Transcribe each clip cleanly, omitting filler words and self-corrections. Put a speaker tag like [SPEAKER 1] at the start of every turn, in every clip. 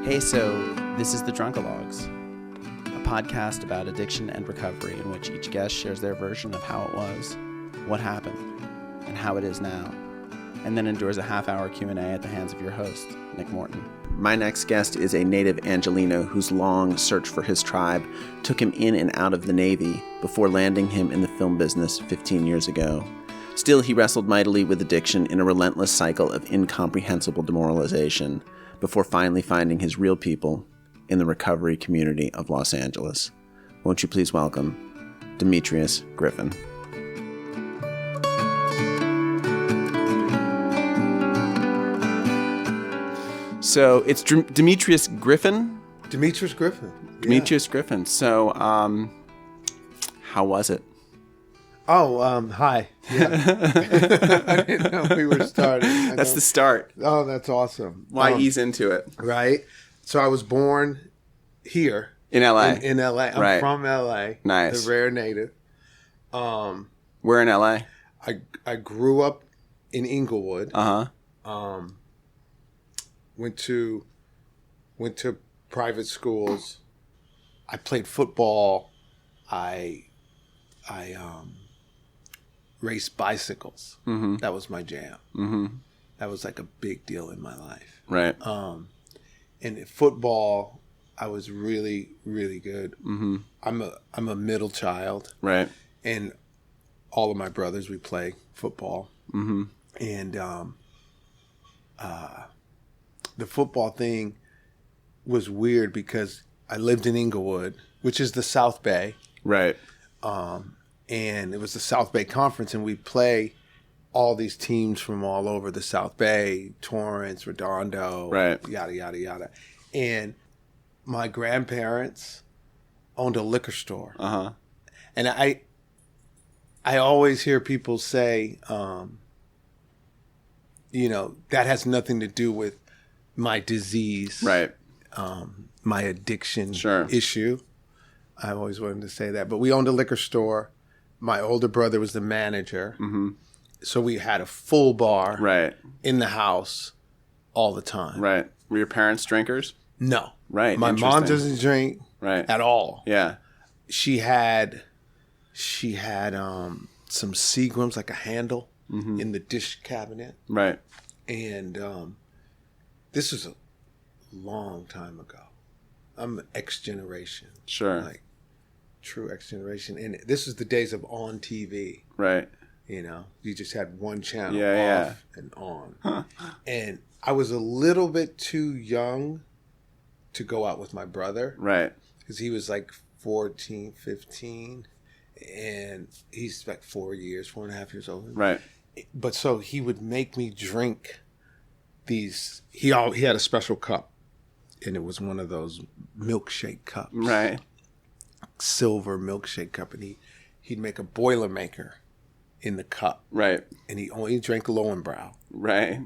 [SPEAKER 1] Hey, so this is the Drunkalogs, a podcast about addiction and recovery in which each guest shares their version of how it was, what happened, and how it is now, and then endures a half-hour Q&A at the hands of your host, Nick Morton. My next guest is a native Angeleno whose long search for his tribe took him in and out of the Navy before landing him in the film business 15 years ago. Still, he wrestled mightily with addiction in a relentless cycle of incomprehensible demoralization before finally finding his real people in the recovery community of Los Angeles. Won't you please welcome Demetrius Griffin. So it's Demetrius Griffin?
[SPEAKER 2] Demetrius Griffin.
[SPEAKER 1] Demetrius Griffin. So how was it?
[SPEAKER 2] Oh, hi. Yeah. I didn't know we were starting.
[SPEAKER 1] That's the start.
[SPEAKER 2] Oh, that's awesome.
[SPEAKER 1] Why ease into it?
[SPEAKER 2] Right. So I was born here.
[SPEAKER 1] In L.A.?
[SPEAKER 2] In L.A. I'm from L.A.
[SPEAKER 1] Nice.
[SPEAKER 2] The rare native.
[SPEAKER 1] Where in L.A.?
[SPEAKER 2] I grew up in Inglewood.
[SPEAKER 1] Uh-huh.
[SPEAKER 2] Went to private schools. I played football. I raced bicycles.
[SPEAKER 1] Mm-hmm.
[SPEAKER 2] That was my jam.
[SPEAKER 1] Mm-hmm.
[SPEAKER 2] That was like a big deal in my life.
[SPEAKER 1] Right.
[SPEAKER 2] And in football, I was really, really good.
[SPEAKER 1] Mm-hmm.
[SPEAKER 2] I'm a middle child.
[SPEAKER 1] Right.
[SPEAKER 2] And all of my brothers, we play football.
[SPEAKER 1] Mm-hmm.
[SPEAKER 2] And the football thing was weird because I lived in Inglewood, which is the South Bay.
[SPEAKER 1] Right.
[SPEAKER 2] And it was the South Bay Conference, and we play all these teams from all over the South Bay, Torrance, Redondo,
[SPEAKER 1] right.
[SPEAKER 2] Yada, yada, yada. And my grandparents owned a liquor store.
[SPEAKER 1] Uh-huh.
[SPEAKER 2] And I always hear people say, that has nothing to do with my disease.
[SPEAKER 1] Right.
[SPEAKER 2] My addiction
[SPEAKER 1] Sure.
[SPEAKER 2] issue. I always wanted to say that. But we owned a liquor store. My older brother was the manager.
[SPEAKER 1] Mm-hmm.
[SPEAKER 2] So we had a full bar
[SPEAKER 1] Right.
[SPEAKER 2] in the house all the time.
[SPEAKER 1] Right. Were your parents drinkers?
[SPEAKER 2] No.
[SPEAKER 1] Right.
[SPEAKER 2] My mom doesn't drink
[SPEAKER 1] right.
[SPEAKER 2] at all.
[SPEAKER 1] Yeah.
[SPEAKER 2] She had some Seagrams, like a handle,
[SPEAKER 1] mm-hmm.
[SPEAKER 2] in the dish cabinet.
[SPEAKER 1] Right.
[SPEAKER 2] And this was a long time ago. I'm X generation.
[SPEAKER 1] Sure.
[SPEAKER 2] Like true X generation. And this is the days of on TV.
[SPEAKER 1] Right.
[SPEAKER 2] You just had one channel off and on.
[SPEAKER 1] Huh.
[SPEAKER 2] And I was a little bit too young to go out with my brother.
[SPEAKER 1] Right.
[SPEAKER 2] Because he was like 14, 15. And he's like 4.5 years older.
[SPEAKER 1] Right.
[SPEAKER 2] But so he would make me drink these. He had a special cup. And it was one of those milkshake cups.
[SPEAKER 1] Right.
[SPEAKER 2] Silver milkshake cup. And he'd make a Boilermaker in the cup.
[SPEAKER 1] Right.
[SPEAKER 2] And he only drank Lowenbrow.
[SPEAKER 1] Right.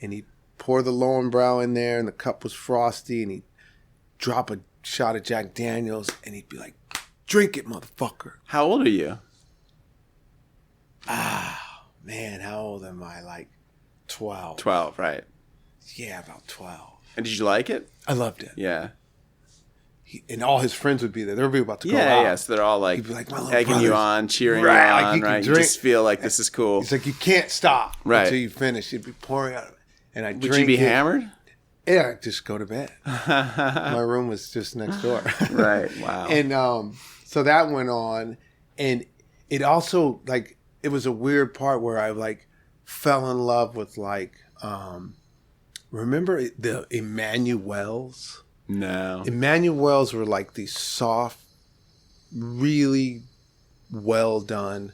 [SPEAKER 2] And he'd pour the Lowenbrow in there, and the cup was frosty, and he'd drop a shot of Jack Daniels, and he'd be like, "Drink it, motherfucker."
[SPEAKER 1] How old are you?
[SPEAKER 2] Man, how old am I? Like 12.
[SPEAKER 1] 12, right.
[SPEAKER 2] Yeah, about 12.
[SPEAKER 1] And did you like it?
[SPEAKER 2] I loved it.
[SPEAKER 1] Yeah.
[SPEAKER 2] And all his friends would be there. They would be about to go out.
[SPEAKER 1] Yeah, so they're all like,
[SPEAKER 2] He'd be like, "My little
[SPEAKER 1] egging you
[SPEAKER 2] brothers."
[SPEAKER 1] on, cheering
[SPEAKER 2] Right,
[SPEAKER 1] you
[SPEAKER 2] like
[SPEAKER 1] on,
[SPEAKER 2] you can
[SPEAKER 1] right? You
[SPEAKER 2] drink.
[SPEAKER 1] just feel like this is cool.
[SPEAKER 2] He's like, "You can't stop
[SPEAKER 1] Right.
[SPEAKER 2] until you finish." He'd be pouring out. And I'd drink
[SPEAKER 1] Would you be
[SPEAKER 2] it.
[SPEAKER 1] hammered?
[SPEAKER 2] Yeah, I'd just go to bed. My room was just next door.
[SPEAKER 1] Right, wow.
[SPEAKER 2] And so that went on. And it also, like, it was a weird part where I, like, fell in love with, like, remember the Emmanuels?
[SPEAKER 1] No.
[SPEAKER 2] Emmanuels were like these soft, really well done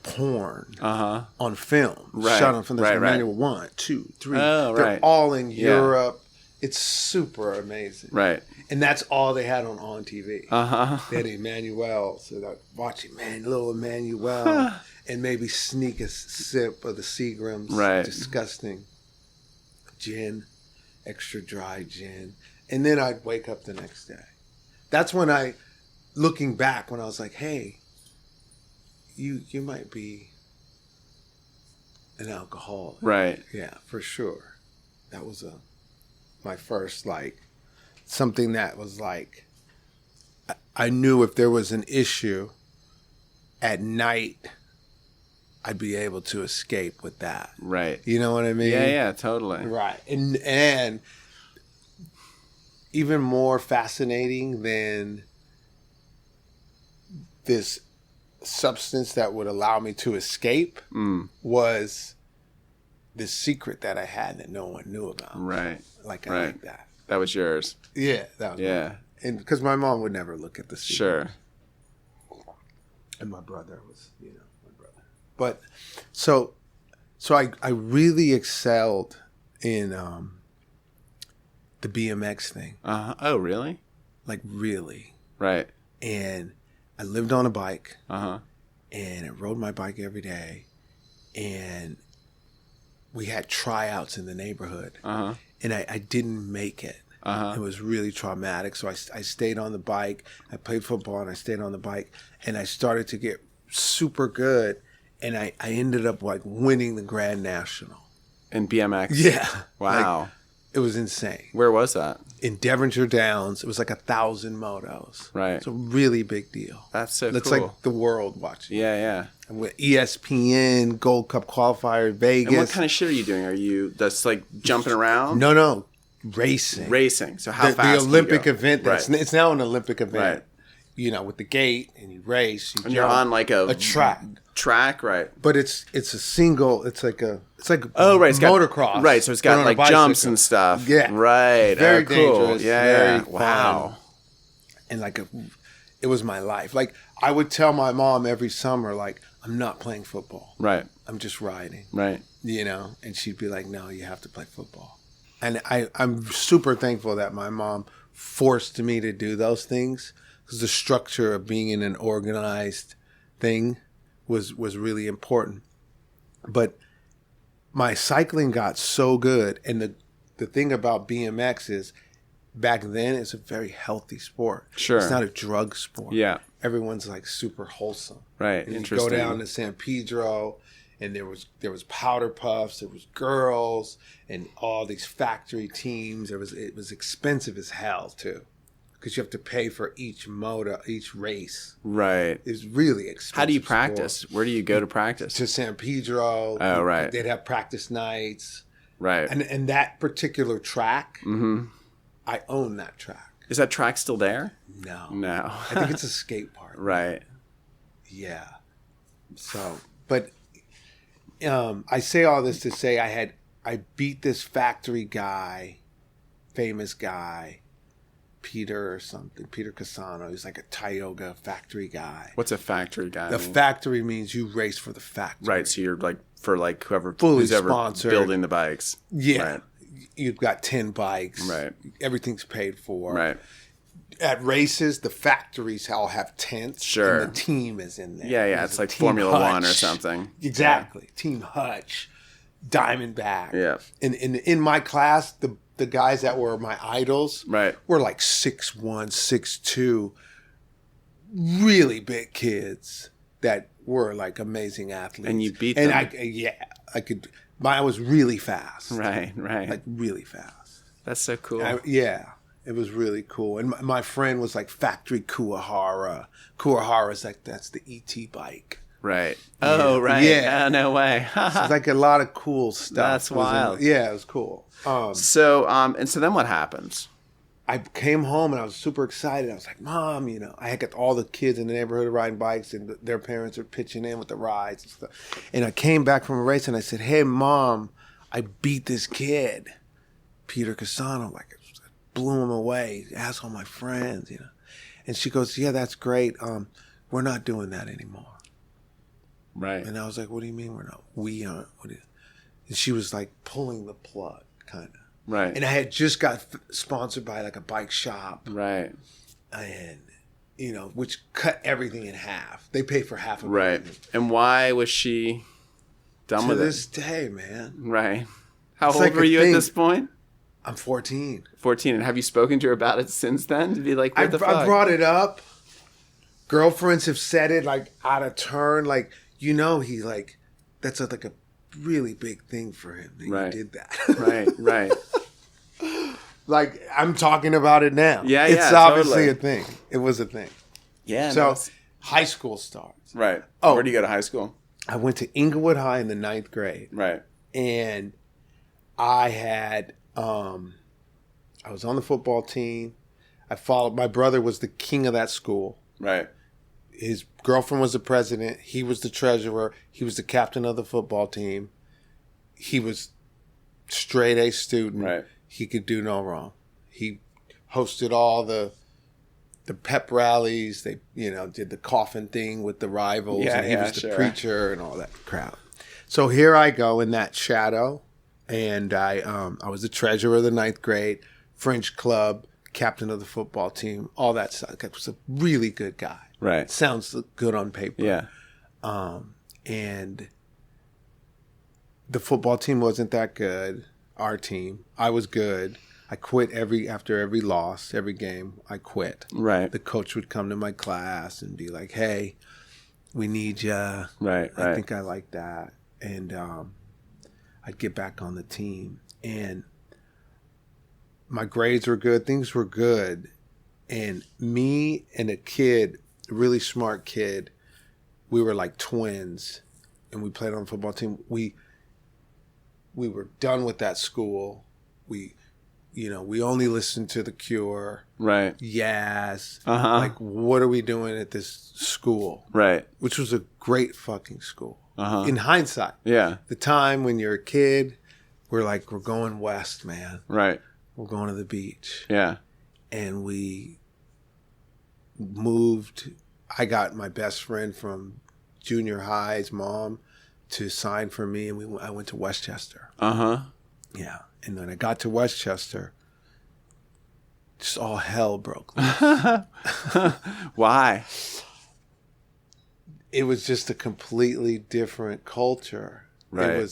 [SPEAKER 2] porn on film.
[SPEAKER 1] Right.
[SPEAKER 2] Shot on film. There's
[SPEAKER 1] Right.
[SPEAKER 2] Emmanuel 1, 2, 3.
[SPEAKER 1] Oh,
[SPEAKER 2] They're
[SPEAKER 1] right.
[SPEAKER 2] all in
[SPEAKER 1] Yeah.
[SPEAKER 2] Europe. It's super amazing.
[SPEAKER 1] Right.
[SPEAKER 2] And that's all they had on TV.
[SPEAKER 1] Uh-huh.
[SPEAKER 2] They had Emmanuel. So I'd watch little Emmanuel, and maybe sneak a sip of the Seagrams.
[SPEAKER 1] Right.
[SPEAKER 2] Disgusting. Gin, extra dry gin. And then I'd wake up the next day. That's when looking back, when I was like, hey, you might be an alcoholic.
[SPEAKER 1] Right.
[SPEAKER 2] Yeah, for sure. That was my first, like, something that was like, I knew if there was an issue at night, I'd be able to escape with that.
[SPEAKER 1] Right.
[SPEAKER 2] You know what I mean?
[SPEAKER 1] Yeah, totally.
[SPEAKER 2] Right. And even more fascinating than this substance that would allow me to escape was this secret that I had that no one knew about.
[SPEAKER 1] Right.
[SPEAKER 2] Like,
[SPEAKER 1] right.
[SPEAKER 2] like that.
[SPEAKER 1] That was yours.
[SPEAKER 2] Yeah. That was mine. And because my mom would never look at the secret.
[SPEAKER 1] Sure.
[SPEAKER 2] And my brother was, my brother. But so I really excelled in the BMX thing.
[SPEAKER 1] Oh, really?
[SPEAKER 2] Like, really.
[SPEAKER 1] Right.
[SPEAKER 2] And I lived on a bike.
[SPEAKER 1] And
[SPEAKER 2] I rode my bike every day. And we had tryouts in the neighborhood. And I didn't make it. It was really traumatic. So I stayed on the bike. I played football and I stayed on the bike. And I started to get super good. And I ended up like winning the Grand National.
[SPEAKER 1] In BMX?
[SPEAKER 2] Yeah.
[SPEAKER 1] Wow.
[SPEAKER 2] Like, it was insane.
[SPEAKER 1] Where was that?
[SPEAKER 2] In Devonshire Downs. It was like 1,000 motos.
[SPEAKER 1] Right.
[SPEAKER 2] It's a really big deal.
[SPEAKER 1] That's so
[SPEAKER 2] It's
[SPEAKER 1] cool.
[SPEAKER 2] like the world watching.
[SPEAKER 1] Yeah.
[SPEAKER 2] And with ESPN, Gold Cup qualifier, Vegas.
[SPEAKER 1] And what kind of shit are you doing? Are you just like jumping around?
[SPEAKER 2] No. Racing. So how
[SPEAKER 1] fast
[SPEAKER 2] the Olympic
[SPEAKER 1] can you go?
[SPEAKER 2] event. It's now an Olympic event.
[SPEAKER 1] Right.
[SPEAKER 2] With the gate and you race.
[SPEAKER 1] And you're on like a
[SPEAKER 2] track.
[SPEAKER 1] Track, right?
[SPEAKER 2] But it's a single. It's like
[SPEAKER 1] It's motocross.
[SPEAKER 2] Got,
[SPEAKER 1] right, so it's got like jumps and stuff.
[SPEAKER 2] Yeah.
[SPEAKER 1] Right.
[SPEAKER 2] Very
[SPEAKER 1] cool.
[SPEAKER 2] dangerous.
[SPEAKER 1] Yeah.
[SPEAKER 2] Very
[SPEAKER 1] Wow.
[SPEAKER 2] Fun. And like it was my life. Like I would tell my mom every summer, like, I'm not playing football.
[SPEAKER 1] Right.
[SPEAKER 2] I'm just riding.
[SPEAKER 1] Right.
[SPEAKER 2] And she'd be like, no, you have to play football. And I'm super thankful that my mom forced me to do those things, because the structure of being in an organized thing was really important. But my cycling got so good, and the thing about BMX is, back then it's a very healthy sport.
[SPEAKER 1] Sure.
[SPEAKER 2] It's not a drug sport.
[SPEAKER 1] Yeah.
[SPEAKER 2] Everyone's like super wholesome.
[SPEAKER 1] Right.
[SPEAKER 2] And
[SPEAKER 1] Interesting.
[SPEAKER 2] you go down to San Pedro, and there was powder puffs, there was girls, and all these factory teams. It was expensive as hell too, because you have to pay for each race.
[SPEAKER 1] Right.
[SPEAKER 2] It's really expensive.
[SPEAKER 1] How do you practice? Where do you go to practice?
[SPEAKER 2] To San Pedro.
[SPEAKER 1] Oh, right.
[SPEAKER 2] They'd have practice nights.
[SPEAKER 1] Right.
[SPEAKER 2] And that particular track, I own that track.
[SPEAKER 1] Is that track still there?
[SPEAKER 2] No. I think it's a skate park.
[SPEAKER 1] Right.
[SPEAKER 2] Yeah. So, but I say all this to say I beat this factory guy, famous guy, Peter or something, Peter Casano. He's like a Tioga factory guy.
[SPEAKER 1] What's a factory guy?
[SPEAKER 2] The factory means you race for the factory.
[SPEAKER 1] Right, so you're like for like
[SPEAKER 2] Fully
[SPEAKER 1] who's ever
[SPEAKER 2] sponsored.
[SPEAKER 1] building the bikes.
[SPEAKER 2] Yeah.
[SPEAKER 1] Right.
[SPEAKER 2] You've got 10 bikes.
[SPEAKER 1] Right.
[SPEAKER 2] Everything's paid for.
[SPEAKER 1] Right.
[SPEAKER 2] At races, the factories all have tents.
[SPEAKER 1] Sure.
[SPEAKER 2] And the team is in there.
[SPEAKER 1] Yeah. It's like Formula One or something.
[SPEAKER 2] Exactly. Yeah. Team Hutch, Diamondback.
[SPEAKER 1] Yeah.
[SPEAKER 2] And in my class, the guys that were my idols were like 6'1", 6'2", really big kids that were like amazing athletes.
[SPEAKER 1] And you beat them.
[SPEAKER 2] And I was really fast.
[SPEAKER 1] Right.
[SPEAKER 2] Like really fast.
[SPEAKER 1] That's so cool.
[SPEAKER 2] It was really cool. And my friend was like Factory Kuwahara. Kuwahara's like, that's the ET bike.
[SPEAKER 1] Right.
[SPEAKER 2] Yeah.
[SPEAKER 1] Oh, right.
[SPEAKER 2] Yeah.
[SPEAKER 1] Oh, no way.
[SPEAKER 2] So it's like a lot of cool stuff.
[SPEAKER 1] That's wild.
[SPEAKER 2] It was cool.
[SPEAKER 1] So then what happens?
[SPEAKER 2] I came home and I was super excited. I was like, Mom, I had got all the kids in the neighborhood riding bikes, and their parents were pitching in with the rides and stuff. And I came back from a race and I said, hey, Mom, I beat this kid, Peter Casano. Like, it blew him away. He asked all my friends, And she goes, yeah, that's great. We're not doing that anymore.
[SPEAKER 1] Right.
[SPEAKER 2] And I was like, what do you mean we're not? We aren't. And she was like pulling the plug, kind of.
[SPEAKER 1] Right.
[SPEAKER 2] And I had just got sponsored by like a bike shop.
[SPEAKER 1] Right.
[SPEAKER 2] And, which cut everything in half. They pay for half of it.
[SPEAKER 1] Right. And why was she done with it?
[SPEAKER 2] To this day, man.
[SPEAKER 1] Right. How old were you at this point?
[SPEAKER 2] I'm 14.
[SPEAKER 1] 14. And have you spoken to her about it since then? To be like, what the fuck?
[SPEAKER 2] I brought it up. Girlfriends have said it like out of turn. Like, he like, that's like a really big thing for him that you did that.
[SPEAKER 1] Right.
[SPEAKER 2] Like, I'm talking about it now.
[SPEAKER 1] Yeah,
[SPEAKER 2] it's obviously a thing. It was a thing.
[SPEAKER 1] Yeah.
[SPEAKER 2] So, high school starts.
[SPEAKER 1] Right.
[SPEAKER 2] Oh.
[SPEAKER 1] Where do you go to high school?
[SPEAKER 2] I went to Inglewood High in the 9th grade.
[SPEAKER 1] Right.
[SPEAKER 2] And I had, I was on the football team. My brother was the king of that school.
[SPEAKER 1] Right.
[SPEAKER 2] His girlfriend was the president. He was the treasurer. He was the captain of the football team. He was straight A student.
[SPEAKER 1] Right.
[SPEAKER 2] He could do no wrong. He hosted all the pep rallies. They, did the coffin thing with the rivals.
[SPEAKER 1] Yeah,
[SPEAKER 2] and he was the preacher and all that crap. So here I go in that shadow. And I was the treasurer of the 9th grade, French club, captain of the football team, all that stuff. I was a really good guy.
[SPEAKER 1] Right.
[SPEAKER 2] Sounds good on paper.
[SPEAKER 1] Yeah.
[SPEAKER 2] And the football team wasn't that good. Our team. I was good. I quit after every loss, every game. I quit.
[SPEAKER 1] Right.
[SPEAKER 2] The coach would come to my class and be like, "Hey, we need you."
[SPEAKER 1] Right.
[SPEAKER 2] I think I like that. And I'd get back on the team, and my grades were good. Things were good, and me and a kid, a really smart kid, we were like twins, and we played on the football team. We were done with that school. We only listened to The Cure.
[SPEAKER 1] Right.
[SPEAKER 2] Yes.
[SPEAKER 1] Uh-huh.
[SPEAKER 2] Like, what are we doing at this school?
[SPEAKER 1] Right.
[SPEAKER 2] Which was a great fucking school.
[SPEAKER 1] Uh-huh.
[SPEAKER 2] In hindsight.
[SPEAKER 1] Yeah.
[SPEAKER 2] The time when you're a kid, we're going west, man.
[SPEAKER 1] Right.
[SPEAKER 2] We're going to the beach.
[SPEAKER 1] Yeah.
[SPEAKER 2] And we moved. I got my best friend from junior high's mom to sign for me, and I went to Westchester.
[SPEAKER 1] Uh-huh.
[SPEAKER 2] Yeah. And when I got to Westchester, just all hell broke loose.
[SPEAKER 1] Why?
[SPEAKER 2] It was just a completely different culture.
[SPEAKER 1] Right.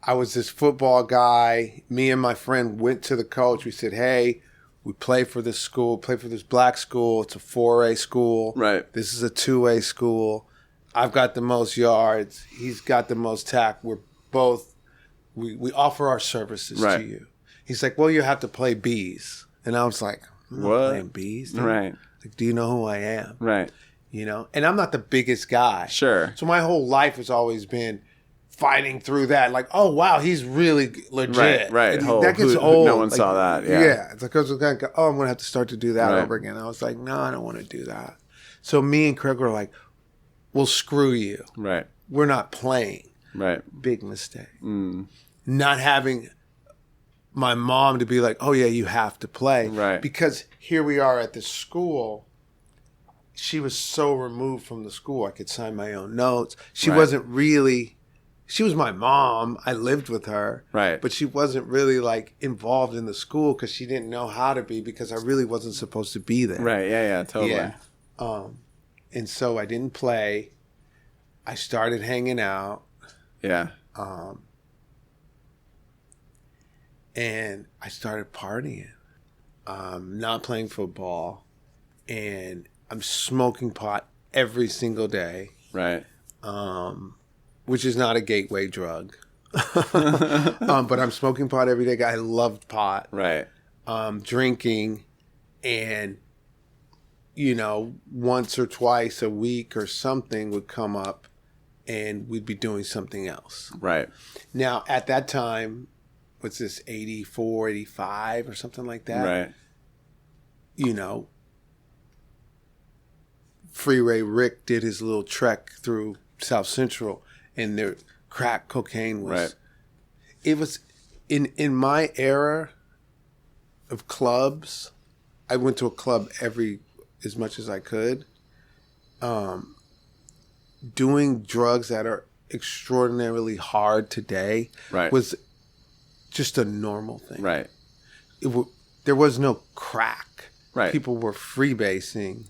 [SPEAKER 2] I was this football guy. Me and my friend went to the coach. We said, "Hey, we play for this school, play for this black school. It's a 4A school.
[SPEAKER 1] Right.
[SPEAKER 2] This is a 2A school. I've got the most yards. He's got the most tack. We're both, we offer our services to you." He's like, "Well, you have to play B's." And I was like, "I'm not playing B's, dude."
[SPEAKER 1] Right.
[SPEAKER 2] Like, do you know who I am?
[SPEAKER 1] Right.
[SPEAKER 2] And I'm not the biggest guy.
[SPEAKER 1] Sure.
[SPEAKER 2] So my whole life has always been fighting through that. Like, oh, wow, he's really legit.
[SPEAKER 1] Right.
[SPEAKER 2] That gets old.
[SPEAKER 1] No one saw that. Yeah.
[SPEAKER 2] Yeah. It's like, I'm going to have to start to do that over again. I was like, no, I don't want to do that. So me and Craig were like, well, screw you.
[SPEAKER 1] Right.
[SPEAKER 2] We're not playing.
[SPEAKER 1] Right.
[SPEAKER 2] Big mistake.
[SPEAKER 1] Mm.
[SPEAKER 2] Not having my mom to be like, oh, yeah, you have to play.
[SPEAKER 1] Right.
[SPEAKER 2] Because here we are at this school. She was so removed from the school. I could sign my own notes. She wasn't really, she was my mom. I lived with her.
[SPEAKER 1] Right.
[SPEAKER 2] But she wasn't really like involved in the school because she didn't know how to be because I really wasn't supposed to be there.
[SPEAKER 1] Right. Yeah. Totally.
[SPEAKER 2] Yeah. And so I didn't play. I started hanging out.
[SPEAKER 1] Yeah.
[SPEAKER 2] And I started partying. Not playing football. And I'm smoking pot every single day.
[SPEAKER 1] Right.
[SPEAKER 2] Which is not a gateway drug. But I'm smoking pot every day. I loved pot.
[SPEAKER 1] Right.
[SPEAKER 2] Drinking. And, once or twice a week or something would come up and we'd be doing something else.
[SPEAKER 1] Right.
[SPEAKER 2] Now, at that time, what's this, 84, 85 or something like that?
[SPEAKER 1] Right.
[SPEAKER 2] Freeway Rick did his little trek through South Central, and their crack cocaine was.
[SPEAKER 1] Right.
[SPEAKER 2] It was in my era of clubs. I went to a club as much as I could. Doing drugs that are extraordinarily hard today was just a normal thing.
[SPEAKER 1] Right.
[SPEAKER 2] There was no crack.
[SPEAKER 1] Right.
[SPEAKER 2] People were freebasing.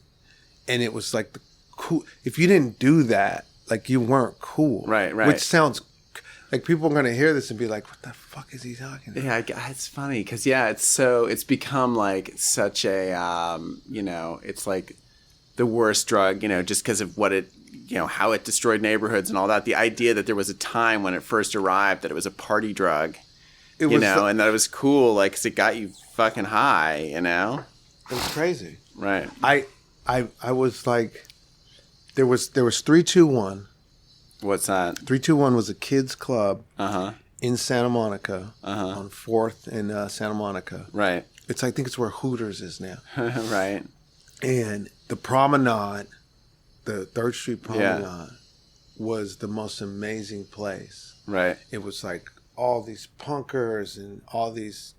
[SPEAKER 2] And it was like the cool. If you didn't do that, like you weren't cool.
[SPEAKER 1] Right.
[SPEAKER 2] Which sounds like people are going to hear this and be like, "What the fuck is he talking about?"
[SPEAKER 1] Yeah, it's funny because it's become like such a it's like the worst drug, just because of what it, how it destroyed neighborhoods and all that. The idea that there was a time when it first arrived that it was a party drug,
[SPEAKER 2] It
[SPEAKER 1] you
[SPEAKER 2] was
[SPEAKER 1] know, and that it was cool, like, 'cause it got you fucking high, you know?
[SPEAKER 2] It was crazy.
[SPEAKER 1] Right.
[SPEAKER 2] I was like, there was 321.
[SPEAKER 1] What's that?
[SPEAKER 2] 321 was a kids club
[SPEAKER 1] Uh-huh.
[SPEAKER 2] in Santa Monica on 4th and Santa Monica.
[SPEAKER 1] Right.
[SPEAKER 2] I think it's where Hooters is now.
[SPEAKER 1] Right.
[SPEAKER 2] And the promenade, the 3rd Street Promenade, was the most amazing place.
[SPEAKER 1] Right.
[SPEAKER 2] It was like all these punkers and all these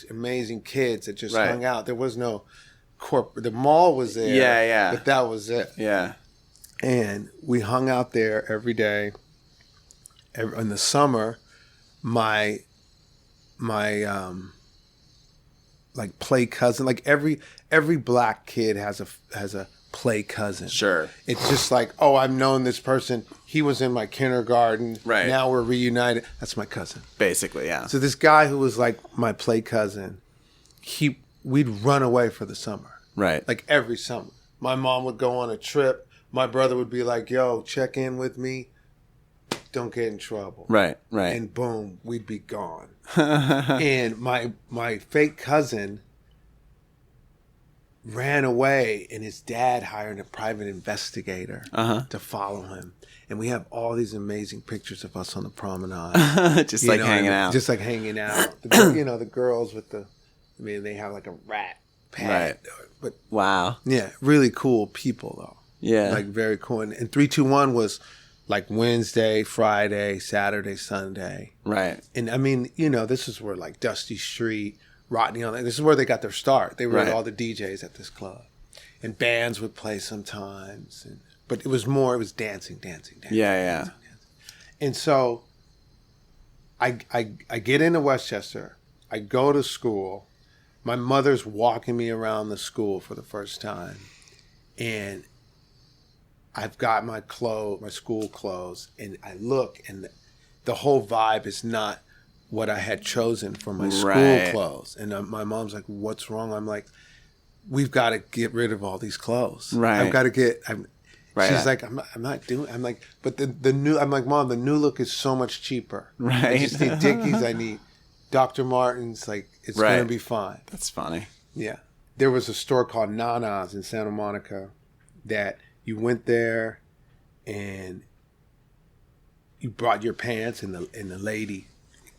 [SPEAKER 2] amazing kids that just hung out. There was no corporate. The mall was there.
[SPEAKER 1] Yeah.
[SPEAKER 2] But that was it.
[SPEAKER 1] Yeah.
[SPEAKER 2] And we hung out there every day. In the summer, my like play cousin, like every black kid has a play cousin.
[SPEAKER 1] Sure.
[SPEAKER 2] It's just like, oh, I've known this person. He was in my kindergarten.
[SPEAKER 1] Right.
[SPEAKER 2] Now we're reunited. That's my cousin.
[SPEAKER 1] Basically, yeah.
[SPEAKER 2] So this guy who was like my play cousin, we'd run away for the summer.
[SPEAKER 1] Right.
[SPEAKER 2] Like every summer. My mom would go on a trip. My brother would be like, yo, check in with me. Don't get in trouble.
[SPEAKER 1] Right.
[SPEAKER 2] And boom, we'd be gone. And my fake cousin ran away, and his dad hired a private investigator to follow him. And we have all these amazing pictures of us on the promenade.
[SPEAKER 1] Just like hanging out.
[SPEAKER 2] Just like hanging out. The girls with they have like a rat pad.
[SPEAKER 1] Right.
[SPEAKER 2] But
[SPEAKER 1] wow.
[SPEAKER 2] Yeah, really cool people though.
[SPEAKER 1] Yeah.
[SPEAKER 2] Like very cool. And 321 was like Wednesday, Friday, Saturday, Sunday.
[SPEAKER 1] Right.
[SPEAKER 2] And I mean, this is where like Dusty Street, Rodney on this is where they got their start. They were all the DJs at this club. And bands would play sometimes. But it was dancing.
[SPEAKER 1] Yeah.
[SPEAKER 2] Dancing. And so I get into Westchester. I go to school. My mother's walking me around the school for the first time. And I've got my school clothes, and I look, and the whole vibe is not what I had chosen for my school clothes. And my mom's like, "What's wrong?" I'm like, "We've got to get rid of all these clothes.
[SPEAKER 1] Right.
[SPEAKER 2] I've got to get." She's like, I'm not doing. I'm like, but the new. I'm like, Mom, the new look is so much cheaper.
[SPEAKER 1] Right.
[SPEAKER 2] I just need Dickies. I need Dr. Martens. Like, it's gonna be fine.
[SPEAKER 1] That's funny.
[SPEAKER 2] Yeah. There was a store called Nana's in Santa Monica that you went there and you brought your pants, and the lady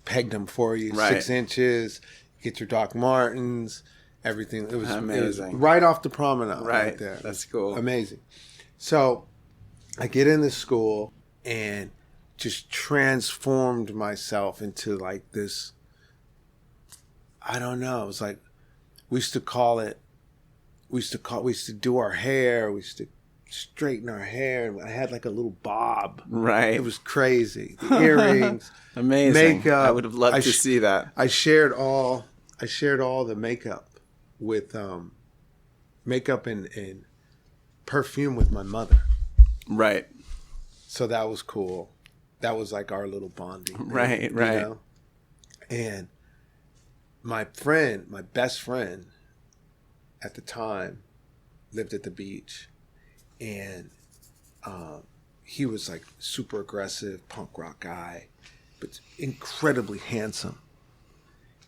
[SPEAKER 2] pegged them for you, 6 inches. Get your Doc Martens, everything. It was amazing. It was right off the promenade, right there.
[SPEAKER 1] That's cool.
[SPEAKER 2] Amazing. So I get into school and just transformed myself into like this. I don't know. It was like we used to do our hair. We used to straighten our hair. And I had like a little bob.
[SPEAKER 1] Right.
[SPEAKER 2] It was crazy. The earrings,
[SPEAKER 1] amazing.
[SPEAKER 2] Makeup.
[SPEAKER 1] I would have loved to see that.
[SPEAKER 2] I shared all the makeup with makeup and perfume with my mother.
[SPEAKER 1] Right.
[SPEAKER 2] So that was cool. That was like our little bonding thing,
[SPEAKER 1] right.
[SPEAKER 2] And my best friend at the time lived at the beach, and he was like super aggressive punk rock guy, but incredibly handsome.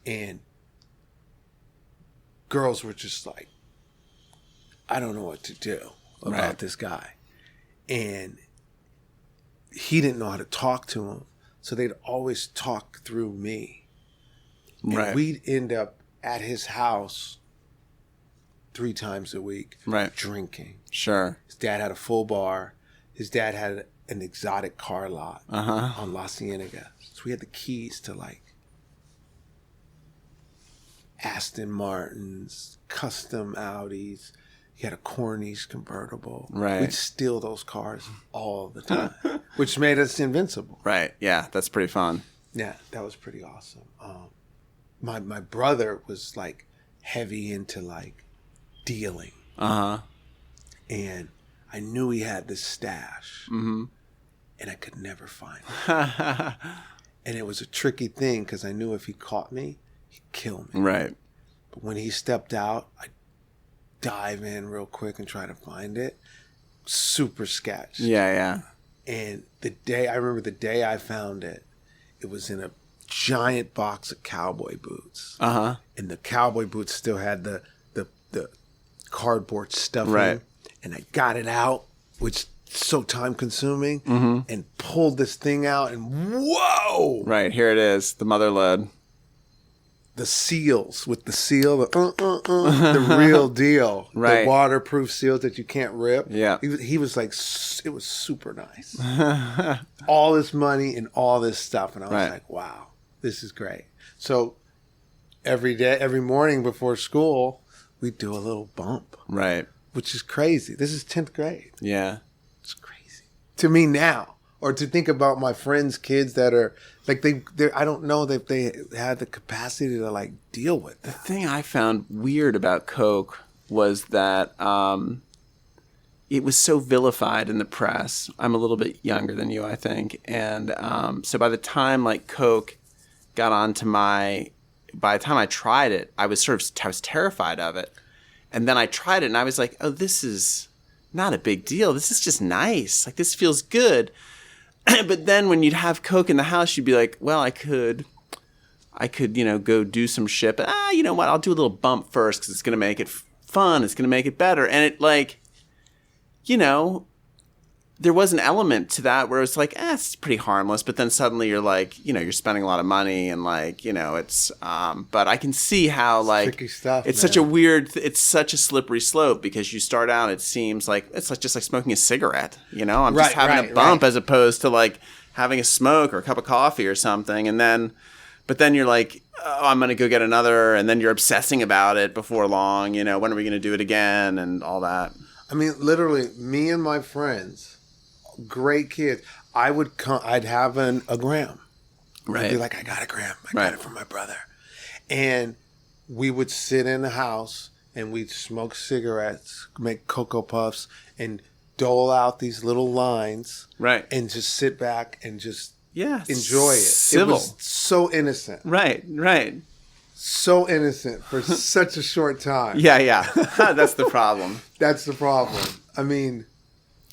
[SPEAKER 2] And girls were just like, I don't know what to do about this guy. And he didn't know how to talk to him, so they'd always talk through me. And we'd end up at his house 3 times a week, drinking.
[SPEAKER 1] Sure.
[SPEAKER 2] His dad had a full bar. His dad had an exotic car lot on La Cienega. So we had the keys to like Aston Martins, custom Audis. He had a Corniche convertible.
[SPEAKER 1] Right.
[SPEAKER 2] We'd steal those cars all the time, which made us invincible.
[SPEAKER 1] Right. Yeah, that's pretty fun.
[SPEAKER 2] Yeah, that was pretty awesome. My brother was like heavy into like dealing. And I knew he had this stash. And I could never find it. And it was a tricky thing because I knew if he caught me, he'd kill me.
[SPEAKER 1] Right.
[SPEAKER 2] But when he stepped out, I'd dive in real quick and try to find it. Super sketch.
[SPEAKER 1] Yeah.
[SPEAKER 2] And I remember the day I found it, it was in a giant box of cowboy boots.
[SPEAKER 1] Uh-huh.
[SPEAKER 2] And the cowboy boots still had the cardboard stuffing.
[SPEAKER 1] Right.
[SPEAKER 2] And I got it out, which is so time consuming, and pulled this thing out, and whoa!
[SPEAKER 1] Right, here it is, the mother lode.
[SPEAKER 2] The seals with the seal, the real deal.
[SPEAKER 1] Right.
[SPEAKER 2] The waterproof seals that you can't rip.
[SPEAKER 1] Yeah.
[SPEAKER 2] He was like, it was super nice. All this money and all this stuff. And I was like, wow, this is great. So every morning before school, we do a little bump.
[SPEAKER 1] Right.
[SPEAKER 2] Which is crazy. This is 10th grade.
[SPEAKER 1] Yeah.
[SPEAKER 2] It's crazy. To me now. Or to think about my friends' kids that are like they I don't know that they had the capacity to like deal with that.
[SPEAKER 1] The thing I found weird about Coke was that it was so vilified in the press. I'm a little bit younger than you, I think, and so by the time like Coke got onto by the time I tried it, I was terrified of it, and then I tried it and I was like, oh, this is not a big deal. This is just nice. Like this feels good. But then when you'd have Coke in the house, you'd be like, well, I could, go do some shit. But, you know what? I'll do a little bump first because it's going to make it fun. It's going to make it better. And it there was an element to that where it's like, it's pretty harmless. But then suddenly you're like, you're spending a lot of money and it's, but I can see how
[SPEAKER 2] tricky stuff,
[SPEAKER 1] it's
[SPEAKER 2] man.
[SPEAKER 1] it's such a slippery slope because you start out, it seems like it's just like smoking a cigarette, I'm just having a bump as opposed to like having a smoke or a cup of coffee or something. But then you're like, oh, I'm going to go get another. And then you're obsessing about it before long, when are we going to do it again and all that.
[SPEAKER 2] I mean, literally me and my friends, great kids. I'd have a gram.
[SPEAKER 1] Right.
[SPEAKER 2] I'd be like, I got a gram. I got it from my brother. And we would sit in the house and we'd smoke cigarettes, make Cocoa Puffs, and dole out these little lines.
[SPEAKER 1] Right.
[SPEAKER 2] And just sit back and just enjoy it.
[SPEAKER 1] Civil.
[SPEAKER 2] It was so innocent.
[SPEAKER 1] Right.
[SPEAKER 2] So innocent for such a short time.
[SPEAKER 1] Yeah. That's the problem.
[SPEAKER 2] That's the problem. I mean,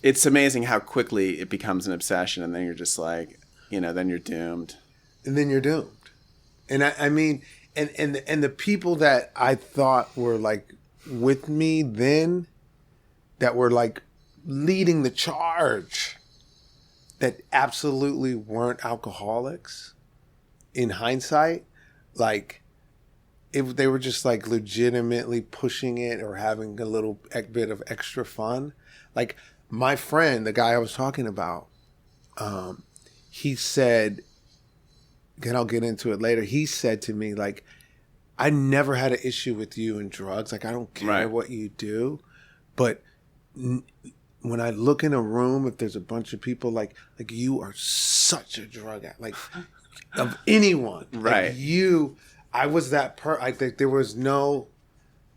[SPEAKER 1] it's amazing how quickly it becomes an obsession, and then you're just like, then you're doomed.
[SPEAKER 2] And then you're doomed. And I mean, and the people that I thought were like with me then, that were like leading the charge, that absolutely weren't alcoholics, in hindsight, like they were just like legitimately pushing it or having a little bit of extra fun. Like my friend, the guy I was talking about, he said, and I'll get into it later, he said to me, like, I never had an issue with you and drugs. Like, I don't care what you do. But when I look in a room, if there's a bunch of people, like you are such a drug addict. Like, of anyone.
[SPEAKER 1] Right.
[SPEAKER 2] Like I was that like there was no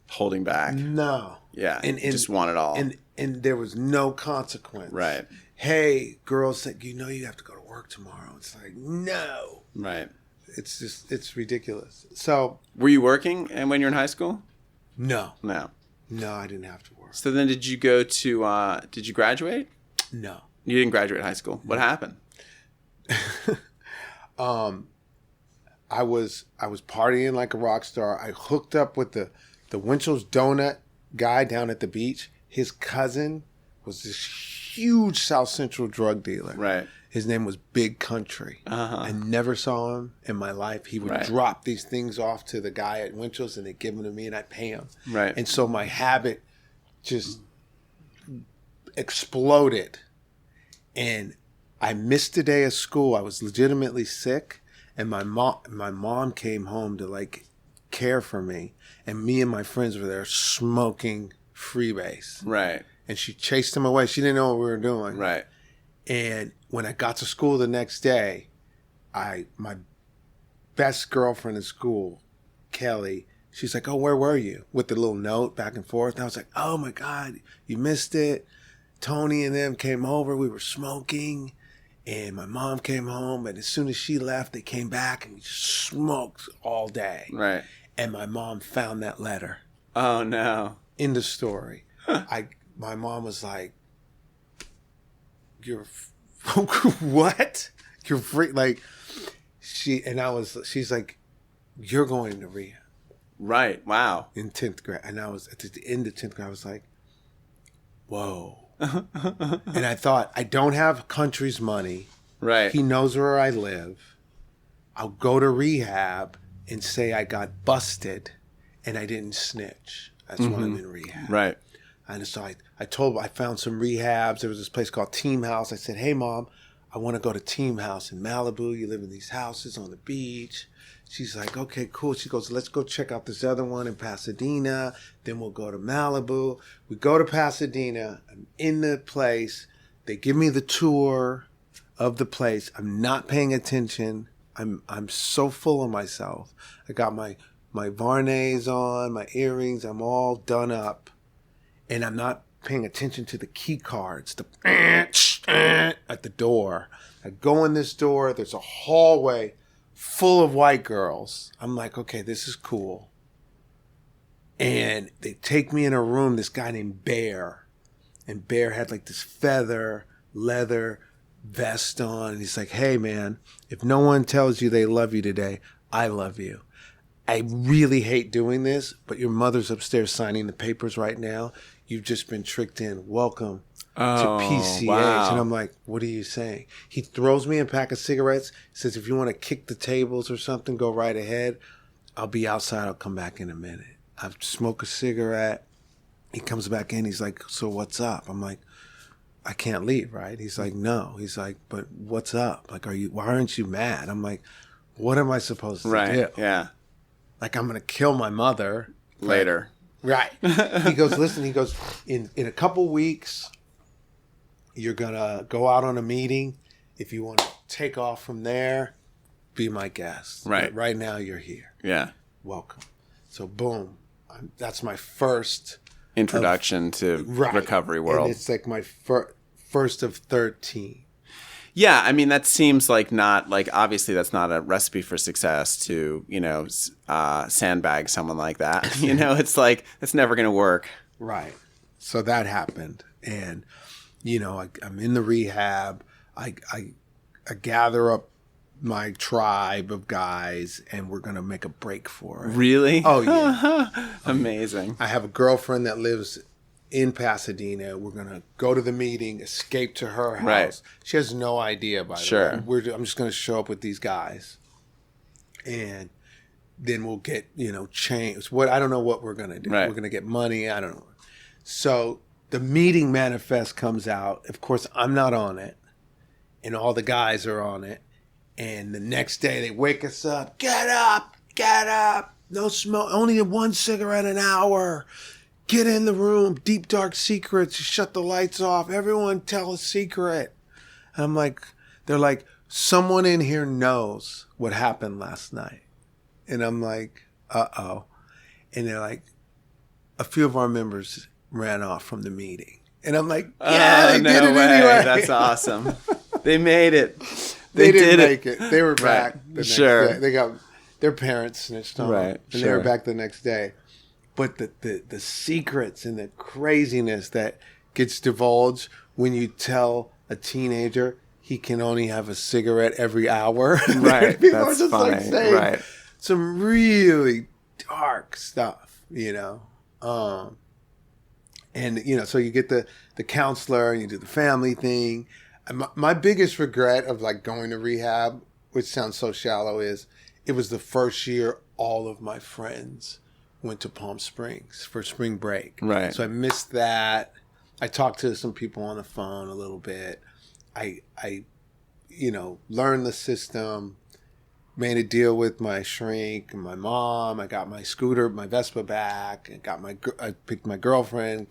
[SPEAKER 1] holding back.
[SPEAKER 2] No.
[SPEAKER 1] Yeah. And just want it all.
[SPEAKER 2] And there was no consequence.
[SPEAKER 1] Right.
[SPEAKER 2] Hey, girls think, you have to go to work tomorrow. It's like, no.
[SPEAKER 1] Right.
[SPEAKER 2] It's ridiculous. So.
[SPEAKER 1] Were you working and when you were in high school?
[SPEAKER 2] No.
[SPEAKER 1] No,
[SPEAKER 2] I didn't have to work.
[SPEAKER 1] So then did you go to, did you graduate?
[SPEAKER 2] No.
[SPEAKER 1] You didn't graduate high school. What happened?
[SPEAKER 2] I was partying like a rock star. I hooked up with the Winchell's Donut guy down at the beach. His cousin was this huge South Central drug dealer.
[SPEAKER 1] Right.
[SPEAKER 2] His name was Big Country. Uh-huh. I never saw him in my life. He would drop these things off to the guy at Winchell's and they'd give them to me and I'd pay him.
[SPEAKER 1] Right.
[SPEAKER 2] And so my habit just exploded. And I missed a day of school. I was legitimately sick. And my mom came home to like care for me. And me and my friends were there smoking freebase.
[SPEAKER 1] Right.
[SPEAKER 2] And she chased him away. She didn't know what we were doing.
[SPEAKER 1] Right.
[SPEAKER 2] And when I got to school the next day, my best girlfriend in school, Kelly, she's like, oh, where were you? With the little note back and forth. And I was like, oh my God, you missed it. Tony and them came over. We were smoking. And my mom came home. And as soon as she left, they came back and we just smoked all day.
[SPEAKER 1] Right.
[SPEAKER 2] And my mom found that letter.
[SPEAKER 1] Oh, no.
[SPEAKER 2] In the story. My mom was like, you're what? You're free. Like, she's like, you're going to rehab.
[SPEAKER 1] Right. Wow.
[SPEAKER 2] In 10th grade. And I was at the end of 10th grade, I was like, whoa. And I thought, I don't have country's money.
[SPEAKER 1] Right.
[SPEAKER 2] He knows where I live. I'll go to rehab and say I got busted and I didn't snitch. That's when I'm in rehab.
[SPEAKER 1] Right.
[SPEAKER 2] And so I found some rehabs. There was this place called Team House. I said, hey, Mom, I want to go to Team House in Malibu. You live in these houses on the beach. She's like, okay, cool. She goes, let's go check out this other one in Pasadena. Then we'll go to Malibu. We go to Pasadena. I'm in the place. They give me the tour of the place. I'm not paying attention. I'm so full of myself. I got my Varnays on, my earrings. I'm all done up. And I'm not paying attention to the key cards, at the door. I go in this door. There's a hallway full of white girls. I'm like, okay, this is cool. And they take me in a room, this guy named Bear. And Bear had like this feather, leather vest on. And he's like, hey, man, if no one tells you they love you today, I love you. I really hate doing this, but your mother's upstairs signing the papers right now. You've just been tricked in. Welcome to PCH.
[SPEAKER 1] Wow.
[SPEAKER 2] And I'm like, what are you saying? He throws me a pack of cigarettes, says, if you want to kick the tables or something, go right ahead. I'll be outside. I'll come back in a minute. I smoke a cigarette. He comes back in. He's like, so what's up? I'm like, I can't leave, right? He's like, no. He's like, but what's up? Like, why aren't you mad? I'm like, what am I supposed to do?
[SPEAKER 1] Right. Yeah.
[SPEAKER 2] Like, I'm going to kill my mother.
[SPEAKER 1] Later.
[SPEAKER 2] Right. He goes, listen, he goes, in a couple weeks, you're going to go out on a meeting. If you want to take off from there, be my guest.
[SPEAKER 1] Right.
[SPEAKER 2] But right now, you're here.
[SPEAKER 1] Yeah.
[SPEAKER 2] Welcome. So, boom. That's my first
[SPEAKER 1] Introduction to recovery world.
[SPEAKER 2] And it's like my first of 13.
[SPEAKER 1] Yeah, I mean, that seems like not, like, obviously that's not a recipe for success to, sandbag someone like that. It's like, it's never going to work.
[SPEAKER 2] Right. So that happened. And, I'm in the rehab. I gather up my tribe of guys and we're going to make a break for it.
[SPEAKER 1] Really?
[SPEAKER 2] Oh, yeah.
[SPEAKER 1] Amazing.
[SPEAKER 2] I have a girlfriend that lives in Pasadena. We're going to go to the meeting, escape to her house.
[SPEAKER 1] Right.
[SPEAKER 2] She has no idea, by the way. I'm just going to show up with these guys. And then we'll get, changed. I don't know what we're going to do.
[SPEAKER 1] Right.
[SPEAKER 2] We're going to get money. I don't know. So the meeting manifest comes out. Of course, I'm not on it. And all the guys are on it. And the next day they wake us up. Get up. No smoke. Only one cigarette an hour. Get in the room. Deep, dark secrets. Shut the lights off. Everyone tell a secret. And I'm like, they're like, someone in here knows what happened last night. And I'm like, uh-oh. And they're like, a few of our members ran off from the meeting. And I'm like, yeah, they did it anyway.
[SPEAKER 1] That's awesome. They made it.
[SPEAKER 2] They didn't make it. They were back the next
[SPEAKER 1] Sure.
[SPEAKER 2] day. They got their parents snitched on them. And they were back the next day. But the secrets and the craziness that gets divulged when you tell a teenager he can only have a cigarette every hour.
[SPEAKER 1] Right.
[SPEAKER 2] People
[SPEAKER 1] That's
[SPEAKER 2] are just
[SPEAKER 1] funny.
[SPEAKER 2] like saying
[SPEAKER 1] Right.
[SPEAKER 2] some really dark stuff, And, so you get the counselor and you do the family thing. My biggest regret of like going to rehab, which sounds so shallow, is it was the first year all of my friends went to Palm Springs for spring break.
[SPEAKER 1] Right.
[SPEAKER 2] So I missed that. I talked to some people on the phone a little bit. I learned the system, made a deal with my shrink and my mom. I got my scooter, my Vespa back. I picked my girlfriend.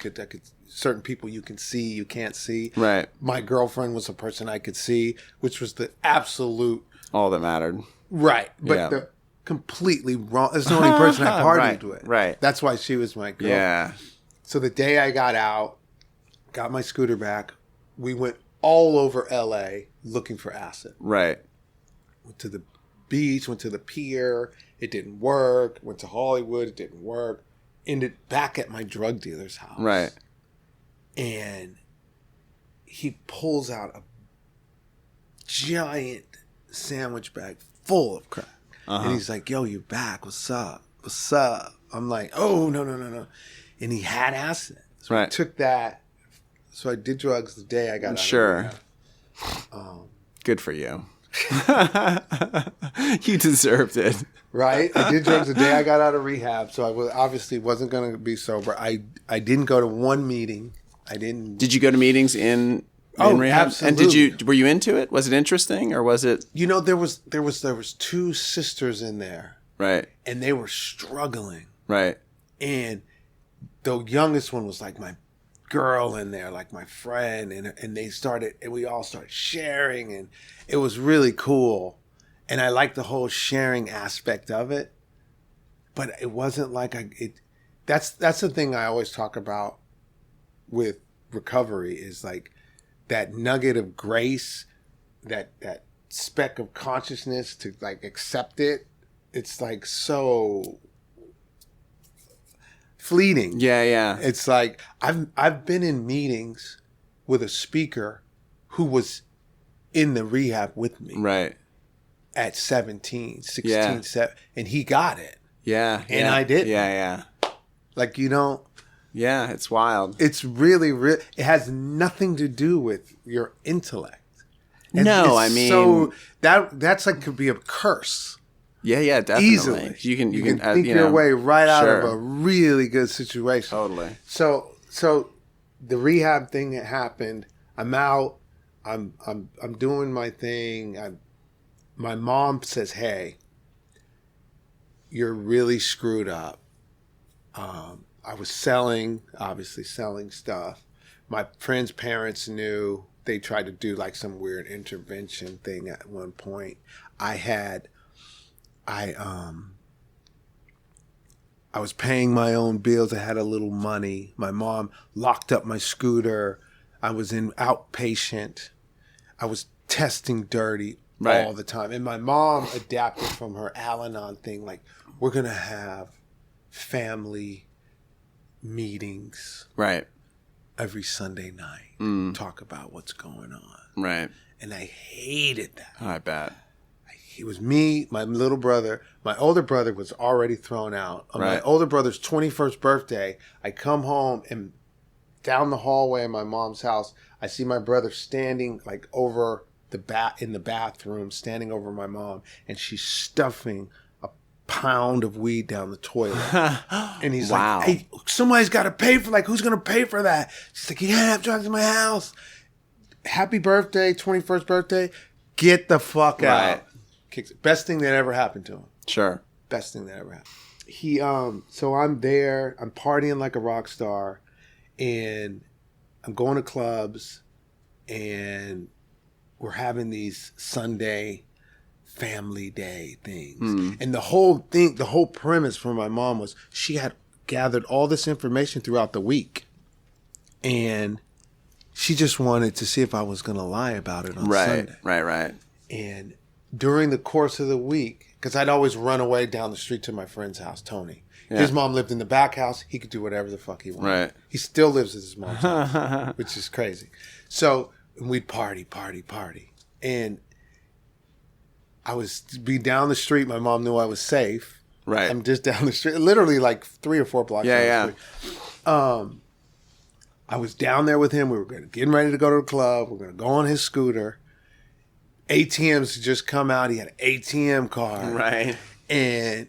[SPEAKER 2] Certain people you can see, you can't see.
[SPEAKER 1] Right.
[SPEAKER 2] My girlfriend was a person I could see, which was the absolute
[SPEAKER 1] all that mattered.
[SPEAKER 2] Right. But the completely wrong. It's the only person I partied with.
[SPEAKER 1] Right.
[SPEAKER 2] That's why she was my girl.
[SPEAKER 1] Yeah.
[SPEAKER 2] So the day I got out, got my scooter back, we went all over LA looking for acid.
[SPEAKER 1] Right.
[SPEAKER 2] Went to the beach, went to the pier. It didn't work. Went to Hollywood. It didn't work. Ended back at my drug dealer's house.
[SPEAKER 1] Right.
[SPEAKER 2] And he pulls out a giant sandwich bag full of crack.
[SPEAKER 1] Uh-huh.
[SPEAKER 2] And he's like, yo, you're back. What's up? What's up? I'm like, oh, no. And he had acid. So I took that. So I did drugs the day I got out
[SPEAKER 1] Sure.
[SPEAKER 2] of
[SPEAKER 1] Good for you. You deserved it.
[SPEAKER 2] Right? I did drugs the day I got out of rehab. So I obviously wasn't going to be sober. I didn't go to one meeting. I didn't.
[SPEAKER 1] Did you go to meetings in rehab?
[SPEAKER 2] Absolutely.
[SPEAKER 1] And were you into it? Was it interesting or was it?
[SPEAKER 2] You know, there was 2 sisters in there.
[SPEAKER 1] Right.
[SPEAKER 2] And they were struggling.
[SPEAKER 1] Right.
[SPEAKER 2] And the youngest one was like my girl in there, like my friend. And we all started sharing, and it was really cool. And I liked the whole sharing aspect of it. But it wasn't like that's the thing I always talk about with recovery is like that nugget of grace, that speck of consciousness to like accept it. It's like so fleeting.
[SPEAKER 1] Yeah.
[SPEAKER 2] It's like I've been in meetings with a speaker who was in the rehab with me.
[SPEAKER 1] Right.
[SPEAKER 2] At 17, 16, 17, and he got it.
[SPEAKER 1] Yeah.
[SPEAKER 2] And I didn't.
[SPEAKER 1] Yeah.
[SPEAKER 2] Like, you know.
[SPEAKER 1] Yeah, it's wild.
[SPEAKER 2] It's really, it has nothing to do with your intellect.
[SPEAKER 1] No, I mean.
[SPEAKER 2] So that's like could be a curse.
[SPEAKER 1] Yeah, definitely.
[SPEAKER 2] Easily.
[SPEAKER 1] You can
[SPEAKER 2] think your way right out of a really good situation.
[SPEAKER 1] Totally.
[SPEAKER 2] So the rehab thing that happened, I'm out. I'm doing my thing. My mom says, "Hey, you're really screwed up." I was obviously selling stuff. My friend's parents knew. They tried to do like some weird intervention thing at one point. I was paying my own bills. I had a little money. My mom locked up my scooter. I was in outpatient. I was testing dirty all the time. And my mom adapted from her Al-Anon thing. Like, we're going to have family meetings every Sunday night. Talk about what's going on.
[SPEAKER 1] Right.
[SPEAKER 2] And I hated that.
[SPEAKER 1] I bet.
[SPEAKER 2] It was me, my little brother. My older brother was already thrown out. On my older brother's 21st birthday, I come home and down the hallway in my mom's house, I see my brother standing like over in the bathroom, standing over my mom, and she's stuffing a pound of weed down the toilet. And he's like, "Hey, somebody's got to pay for, like, who's going to pay for that?" She's like, "You can't have drugs in my house. Happy birthday, 21st birthday. Get the fuck out." Kicks it. Best thing that ever happened to him.
[SPEAKER 1] Sure.
[SPEAKER 2] Best thing that ever happened. So I'm there, I'm partying like a rock star, and I'm going to clubs, and we're having these Sunday family day things. And the whole premise for my mom was she had gathered all this information throughout the week, and she just wanted to see if I was going to lie about it on Sunday.
[SPEAKER 1] Right.
[SPEAKER 2] And during the course of the week, because I'd always run away down the street to my friend's house, Tony. Yeah. His mom lived in the back house. He could do whatever the fuck he wanted. Right. He still lives at his mom's house, which is crazy. So we'd party. And I was be down the street. My mom knew I was safe. Right. I'm just down the street, literally like 3 or 4 blocks down the street. I was down there with him. We were getting ready to go to the club. We're going to go on his scooter. ATMs had just come out. He had an ATM card. Right. And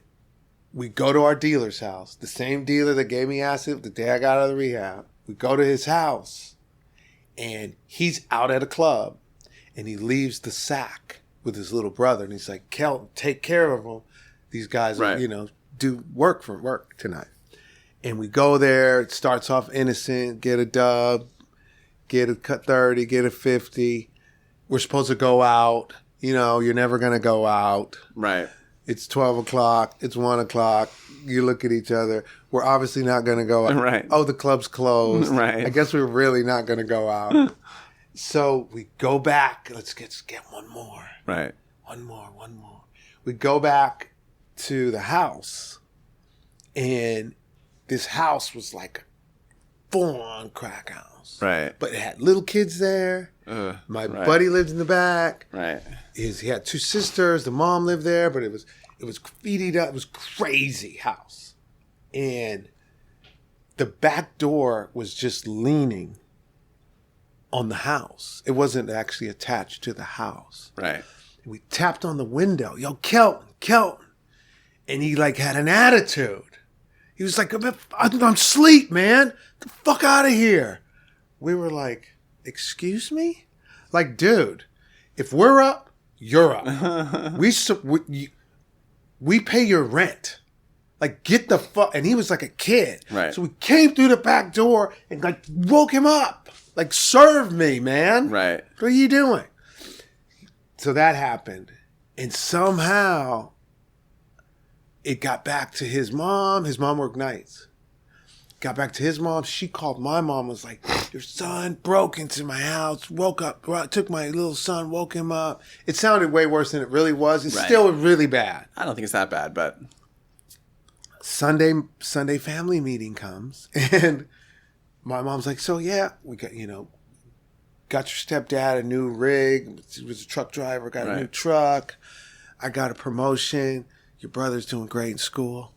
[SPEAKER 2] we go to our dealer's house. The same dealer that gave me acid the day I got out of the rehab. We go to his house. And he's out at a club. And he leaves the sack with his little brother. And he's like, "Kel, take care of him. These guys, do work tonight." And we go there. It starts off innocent. Get a dub. Get a cut 30. Get a 50. We're supposed to go out. You're never going to go out. Right. It's 12 o'clock. It's 1 o'clock. You look at each other. We're obviously not going to go out. Right. Oh, the club's closed. Right. I guess we're really not going to go out. So we go back. Let's get one more. Right. One more. We go back to the house. And this house was like a full-on crack house. Right. But it had little kids there. My buddy lived in the back.
[SPEAKER 1] Right.
[SPEAKER 2] He had 2 sisters. The mom lived there, but it was graffitied up. It was crazy house. And the back door was just leaning on the house. It wasn't actually attached to the house.
[SPEAKER 1] Right.
[SPEAKER 2] And we tapped on the window. Yo, Kelton. And he like had an attitude. He was like, I'm asleep, man. Get the fuck out of here. We were like, excuse me? Like, dude, if we're up, you're up. We pay your rent. Like, get the fuck. And he was like a kid.
[SPEAKER 1] Right.
[SPEAKER 2] So we came through the back door and like woke him up. Like, serve me, man.
[SPEAKER 1] Right.
[SPEAKER 2] What are you doing? So that happened. And somehow it got back to his mom. His mom worked nights. Got back to his mom. She called my mom, was like, your son broke into my house, woke up, took my little son, woke him up. It sounded way worse than it really was. It's still really bad.
[SPEAKER 1] I don't think it's that bad, but
[SPEAKER 2] Sunday family meeting comes, and my mom's like, so yeah, we got your stepdad a new rig. He was a truck driver, got a new truck. I got a promotion. Your brother's doing great in school.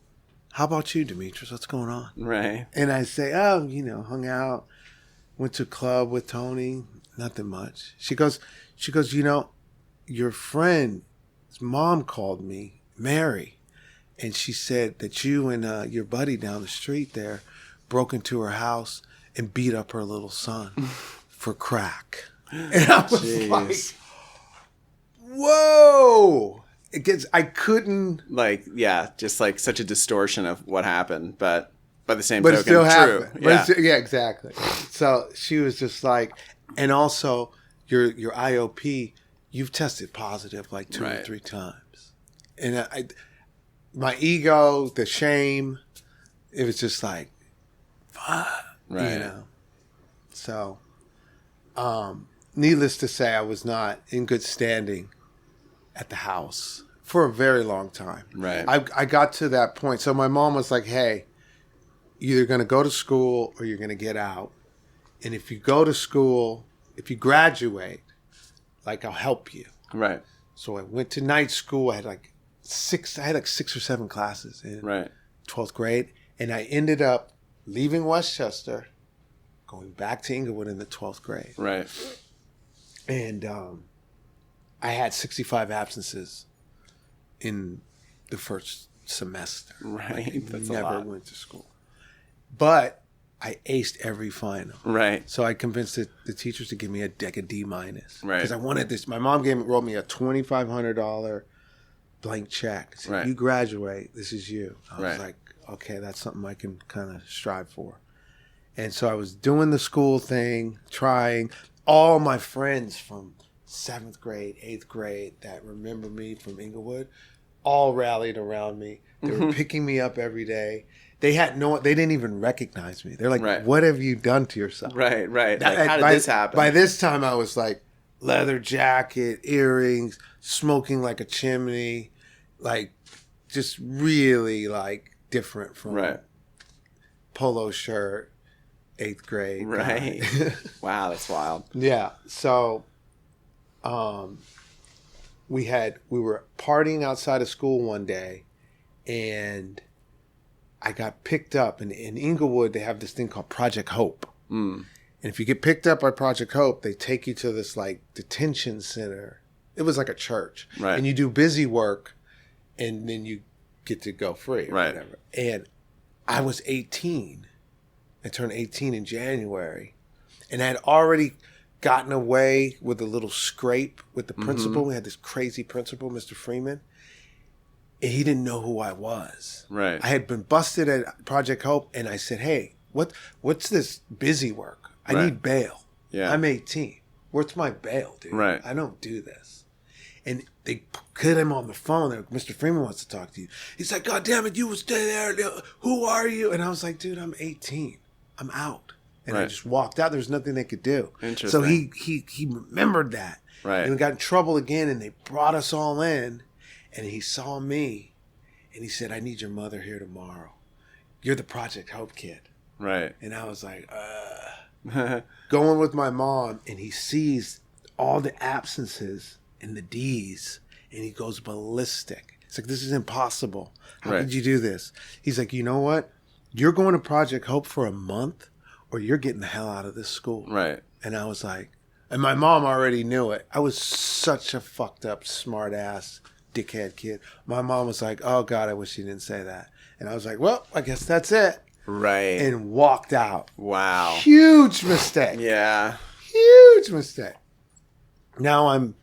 [SPEAKER 2] How about you, Demetrius? What's going on?
[SPEAKER 1] Right.
[SPEAKER 2] And I say, oh, hung out, went to a club with Tony, nothing much. She goes, your friend's mom called me, Mary, and she said that you and your buddy down the street there broke into her house and beat up her little son for crack. And I was like, whoa. I couldn't. Like,
[SPEAKER 1] yeah, just like such a distortion of what happened, but by the same
[SPEAKER 2] token,
[SPEAKER 1] it
[SPEAKER 2] still
[SPEAKER 1] true.
[SPEAKER 2] Happened. Yeah. Yeah, exactly. So she was just like, and also your IOP, you've tested positive like 2 or 3 times. And my ego, the shame, it was just like, fuck, So, needless to say, I was not in good standing at the house for a very long time.
[SPEAKER 1] Right.
[SPEAKER 2] I got to that point. So my mom was like, hey, you're either going to go to school or you're going to get out. And if you go to school, if you graduate, like, I'll help you.
[SPEAKER 1] Right.
[SPEAKER 2] So I went to night school. I had 6 or 7 classes in 12th grade. And I ended up leaving Westchester, going back to Inglewood in the 12th grade.
[SPEAKER 1] Right.
[SPEAKER 2] And I had 65 absences in the first semester.
[SPEAKER 1] Right.
[SPEAKER 2] That's never went to school. But I aced every final.
[SPEAKER 1] Right.
[SPEAKER 2] So I convinced the teachers to give me a D-. Right.
[SPEAKER 1] Because
[SPEAKER 2] I wanted this. My mom wrote me a $2,500 blank check. Said,
[SPEAKER 1] right.
[SPEAKER 2] You graduate, this is you. I was like, okay, that's something I can kind of strive for. And so I was doing the school thing, trying. All my friends from 7th grade, 8th grade that remember me from Inglewood all rallied around me. They were picking me up every day. They didn't even recognize me. They're like, what have you done to yourself?
[SPEAKER 1] Right. Like, how did this happen?
[SPEAKER 2] By this time I was like leather jacket, earrings, smoking like a chimney, like just really like different from polo shirt, 8th grade.
[SPEAKER 1] Right. Wow, that's wild.
[SPEAKER 2] Yeah. So we were partying outside of school one day, and I got picked up. And in Inglewood, they have this thing called Project Hope. And if you get picked up by Project Hope, they take you to this like detention center. It was like a church.
[SPEAKER 1] Right.
[SPEAKER 2] And you do busy work, and then you get to go free or whatever. And I was 18. I turned 18 in January. And I had already gotten away with a little scrape with the principal. We had this crazy principal, Mr. Freeman. And he didn't know who I was.
[SPEAKER 1] Right.
[SPEAKER 2] I had been busted at Project Hope, and I said, hey, what's this busy work? I need bail.
[SPEAKER 1] Yeah.
[SPEAKER 2] I'm 18. Where's my bail, dude?
[SPEAKER 1] Right.
[SPEAKER 2] I don't do this. And they put him on the phone. Mr. Freeman wants to talk to you. He's like, God damn it, you will stay there. Who are you? And I was like, dude, I'm 18. I'm out. And I just walked out. There's nothing they could do.
[SPEAKER 1] Interesting.
[SPEAKER 2] So he remembered that.
[SPEAKER 1] Right.
[SPEAKER 2] And we got in trouble again, and they brought us all in. And he saw me, and he said, I need your mother here tomorrow. You're the Project Hope kid.
[SPEAKER 1] Right.
[SPEAKER 2] And I was like, going with my mom, and he sees all the absences and the D's, and he goes ballistic. It's like, this is impossible. How
[SPEAKER 1] Right.
[SPEAKER 2] could you do this? He's like, you know what? You're going to Project Hope for a month, or you're getting the hell out of this school.
[SPEAKER 1] Right.
[SPEAKER 2] And I was like, and my mom already knew it. I was such a fucked up, smart ass, dickhead kid. My mom was like, oh God, I wish she didn't say that. And I was like, well, I guess that's it.
[SPEAKER 1] Right.
[SPEAKER 2] And walked out.
[SPEAKER 1] Wow.
[SPEAKER 2] Huge mistake.
[SPEAKER 1] Yeah.
[SPEAKER 2] Huge mistake. Now I'm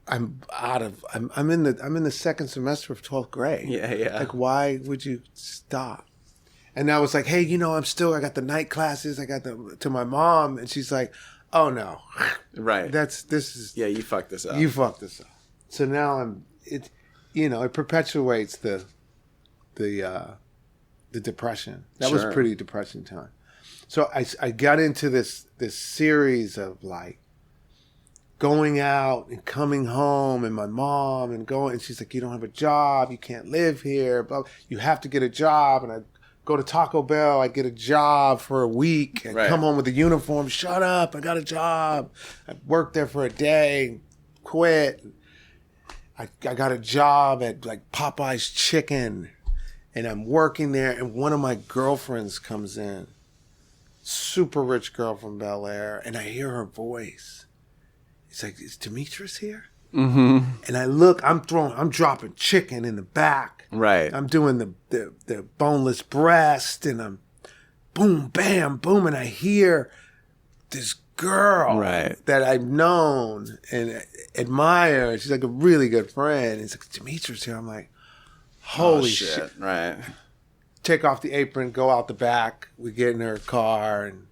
[SPEAKER 2] in the second semester of 12th grade.
[SPEAKER 1] Yeah.
[SPEAKER 2] Like, why would you stop? And I was like, hey, I got the night classes. To my mom. And she's like, oh no.
[SPEAKER 1] Right.
[SPEAKER 2] Yeah,
[SPEAKER 1] you fucked this up.
[SPEAKER 2] You fucked this up. So now it perpetuates the depression. That was a pretty depressing time. So I got into this series of like going out and coming home, and my mom and she's like, you don't have a job, you can't live here, but you have to get a job. And I go to Taco Bell, I get a job for a week, and come home with a uniform. Shut up, I got a job. I worked there for a day, quit. I got a job at like Popeye's Chicken, and I'm working there, and one of my girlfriends comes in, super rich girl from Bel Air, and I hear her voice. It's like, is Demetrius here?
[SPEAKER 1] Mm-hmm.
[SPEAKER 2] And I look, I'm dropping chicken in the back.
[SPEAKER 1] Right.
[SPEAKER 2] I'm doing the boneless breast, and I'm boom, bam, boom, and I hear this girl that I've known and admire. She's like a really good friend. It's like, Demetrius here. I'm like, holy shit.
[SPEAKER 1] Right.
[SPEAKER 2] Take off the apron, go out the back. We get in her car, and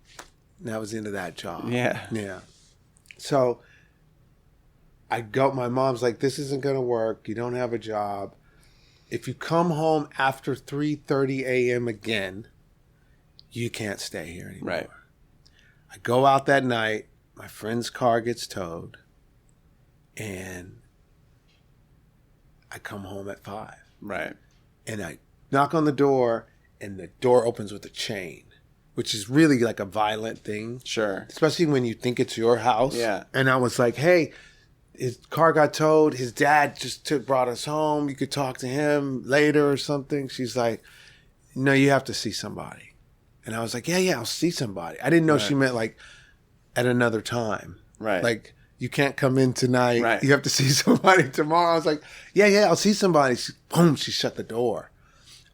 [SPEAKER 2] that was into that job.
[SPEAKER 1] Yeah.
[SPEAKER 2] Yeah. So my mom's like, this isn't going to work. You don't have a job. If you come home after 3:30 a.m. again, you can't stay here anymore.
[SPEAKER 1] Right.
[SPEAKER 2] I go out that night. My friend's car gets towed. And I come home at 5.
[SPEAKER 1] Right.
[SPEAKER 2] And I knock on the door, and the door opens with a chain, which is really like a violent thing.
[SPEAKER 1] Sure.
[SPEAKER 2] Especially when you think it's your house.
[SPEAKER 1] Yeah.
[SPEAKER 2] And I was like, hey, his car got towed. His dad just brought us home. You could talk to him later or something. She's like, no, you have to see somebody. And I was like, yeah, I'll see somebody. I didn't know she meant like at another time.
[SPEAKER 1] Right.
[SPEAKER 2] Like, you can't come in tonight.
[SPEAKER 1] Right.
[SPEAKER 2] You have to see somebody tomorrow. I was like, yeah, I'll see somebody. She shut the door.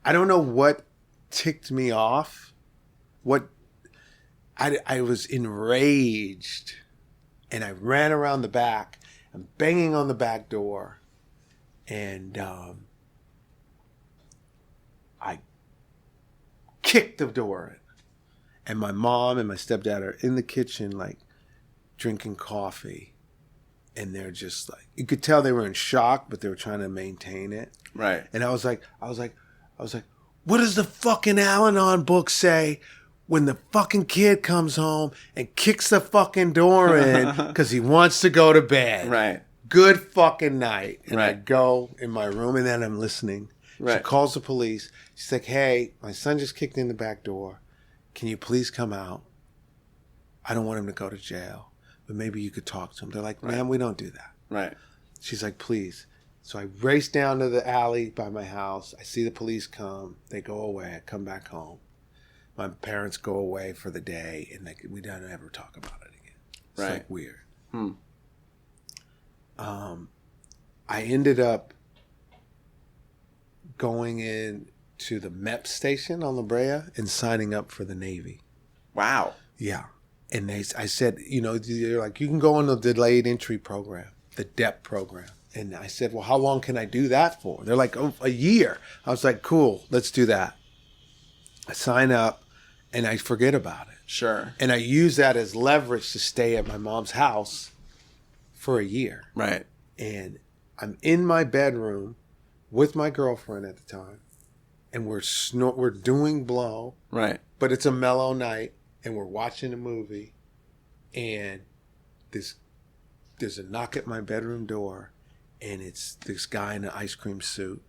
[SPEAKER 2] I don't know what ticked me off. I was enraged. And I ran around the back. I'm banging on the back door. And I kicked the door in. And my mom and my stepdad are in the kitchen, like, drinking coffee. And they're just like, you could tell they were in shock, but they were trying to maintain it.
[SPEAKER 1] Right.
[SPEAKER 2] And I was like, what does the fucking Al-Anon book say when the fucking kid comes home and kicks the fucking door in because he wants to go to bed?
[SPEAKER 1] Right.
[SPEAKER 2] Good fucking night. And I
[SPEAKER 1] Right.
[SPEAKER 2] go in my room, and then I'm listening.
[SPEAKER 1] Right.
[SPEAKER 2] She calls the police. She's like, hey, my son just kicked in the back door. Can you please come out? I don't want him to go to jail, but maybe you could talk to him. They're like, man, we don't do that.
[SPEAKER 1] Right.
[SPEAKER 2] She's like, please. So I race down to the alley by my house. I see the police come. They go away. I come back home. My parents go away for the day, and we don't ever talk about it again. It's
[SPEAKER 1] Right.
[SPEAKER 2] like weird. I ended up going in to the MEP station on La Brea and signing up for the Navy.
[SPEAKER 1] Wow.
[SPEAKER 2] Yeah. And I said, they're like, you can go on the delayed entry program, the DEP program. And I said, well, how long can I do that for? They're like, oh, a year. I was like, cool, let's do that. I sign up, and I forget about it.
[SPEAKER 1] Sure.
[SPEAKER 2] And I use that as leverage to stay at my mom's house for a year.
[SPEAKER 1] Right.
[SPEAKER 2] And I'm in my bedroom with my girlfriend at the time, and we're doing blow.
[SPEAKER 1] Right.
[SPEAKER 2] But it's a mellow night, and we're watching a movie, and there's a knock at my bedroom door, and it's this guy in an ice cream suit,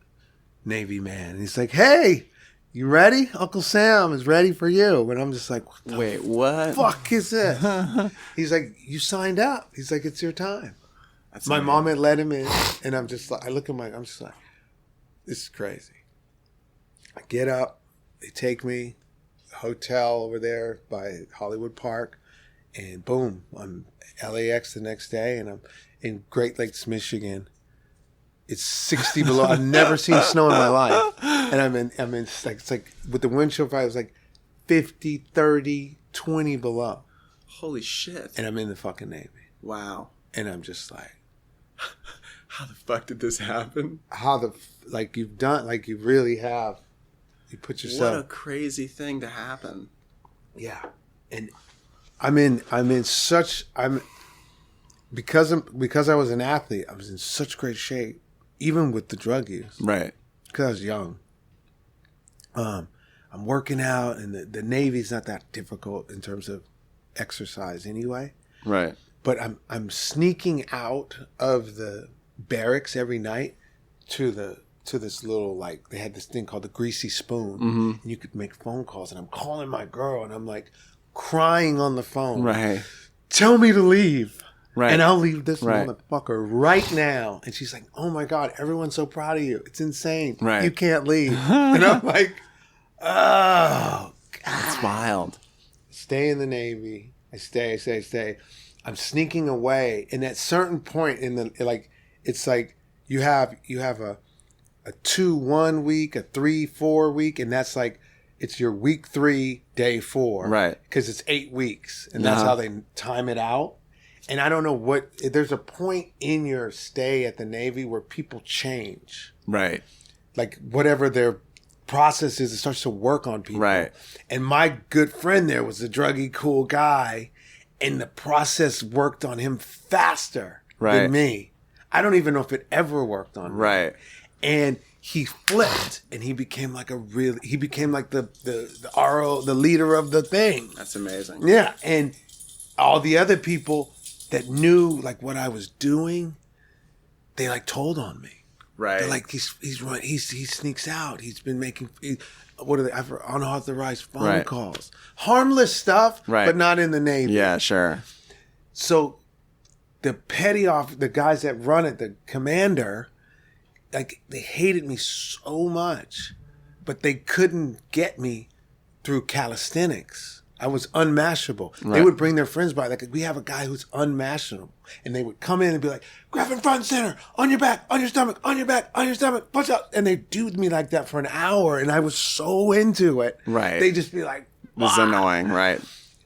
[SPEAKER 2] Navy man. And he's like, hey, you ready? Uncle Sam is ready for you. And I'm just like,
[SPEAKER 1] Wait, what?
[SPEAKER 2] Fuck is this? He's like, you signed up. He's like, it's your time.
[SPEAKER 1] That's
[SPEAKER 2] my
[SPEAKER 1] amazing.
[SPEAKER 2] mom had let him in, and I'm just like, I'm just like, this is crazy. I get up, they take me, hotel over there by Hollywood Park, and boom, I'm LAX the next day, and I'm in Great Lakes, Michigan. It's 60 below. I've never seen snow in my life, and I'm in it's like with the windshield fire, it was like 50, 30, 20 below.
[SPEAKER 1] Holy shit!
[SPEAKER 2] And I'm in the fucking Navy.
[SPEAKER 1] Wow.
[SPEAKER 2] And I'm just like,
[SPEAKER 1] how the fuck did this happen?
[SPEAKER 2] You've done, like you really have. You put yourself.
[SPEAKER 1] What a crazy thing to happen.
[SPEAKER 2] Yeah, and because I was an athlete, I was in such great shape, even with the drug use.
[SPEAKER 1] Right.
[SPEAKER 2] Because I was young. I'm working out, and the Navy's not that difficult in terms of exercise anyway.
[SPEAKER 1] Right.
[SPEAKER 2] But I'm sneaking out of the barracks every night to this little, like, they had this thing called the greasy spoon,
[SPEAKER 1] mm-hmm.
[SPEAKER 2] and you could make phone calls, and I'm calling my girl, and I'm like crying on the phone.
[SPEAKER 1] Right.
[SPEAKER 2] Tell me to leave.
[SPEAKER 1] Right.
[SPEAKER 2] And I'll leave this
[SPEAKER 1] right.
[SPEAKER 2] motherfucker right now. And she's like, oh my God, everyone's so proud of you. It's insane.
[SPEAKER 1] Right.
[SPEAKER 2] You can't leave. And I'm like, oh, God.
[SPEAKER 1] That's wild.
[SPEAKER 2] Stay in the Navy. I stay. I'm sneaking away. And at certain point in the, like, it's like you have a 2-1 week, a 3-4 week, and that's like, it's your week 3, day 4.
[SPEAKER 1] Right.
[SPEAKER 2] Because it's 8 weeks. And that's how they time it out. And I don't know there's a point in your stay at the Navy where people change.
[SPEAKER 1] Right.
[SPEAKER 2] Like whatever their process is, it starts to work on people.
[SPEAKER 1] Right.
[SPEAKER 2] And my good friend there was a druggy cool guy, and the process worked on him faster than me. I don't even know if it ever worked on me.
[SPEAKER 1] Right.
[SPEAKER 2] And he flipped, and he became like the RO, the leader of the thing.
[SPEAKER 1] That's amazing.
[SPEAKER 2] Yeah. And all the other people that knew like what I was doing, they like told on me.
[SPEAKER 1] Right.
[SPEAKER 2] They're like, he sneaks out. He's been making unauthorized phone calls, harmless stuff, but not in the Navy.
[SPEAKER 1] Yeah, sure.
[SPEAKER 2] So the the guys that run it, the commander, like they hated me so much, but they couldn't get me through calisthenics. I was unmashable. Right. They would bring their friends by. Like, we have a guy who's unmashable. And they would come in and be like, Griffin front and center, on your back, on your stomach, on your back, on your stomach, punch out. And they do me like that for an hour. And I was so into it. Right. They just be like,
[SPEAKER 1] it was annoying, right?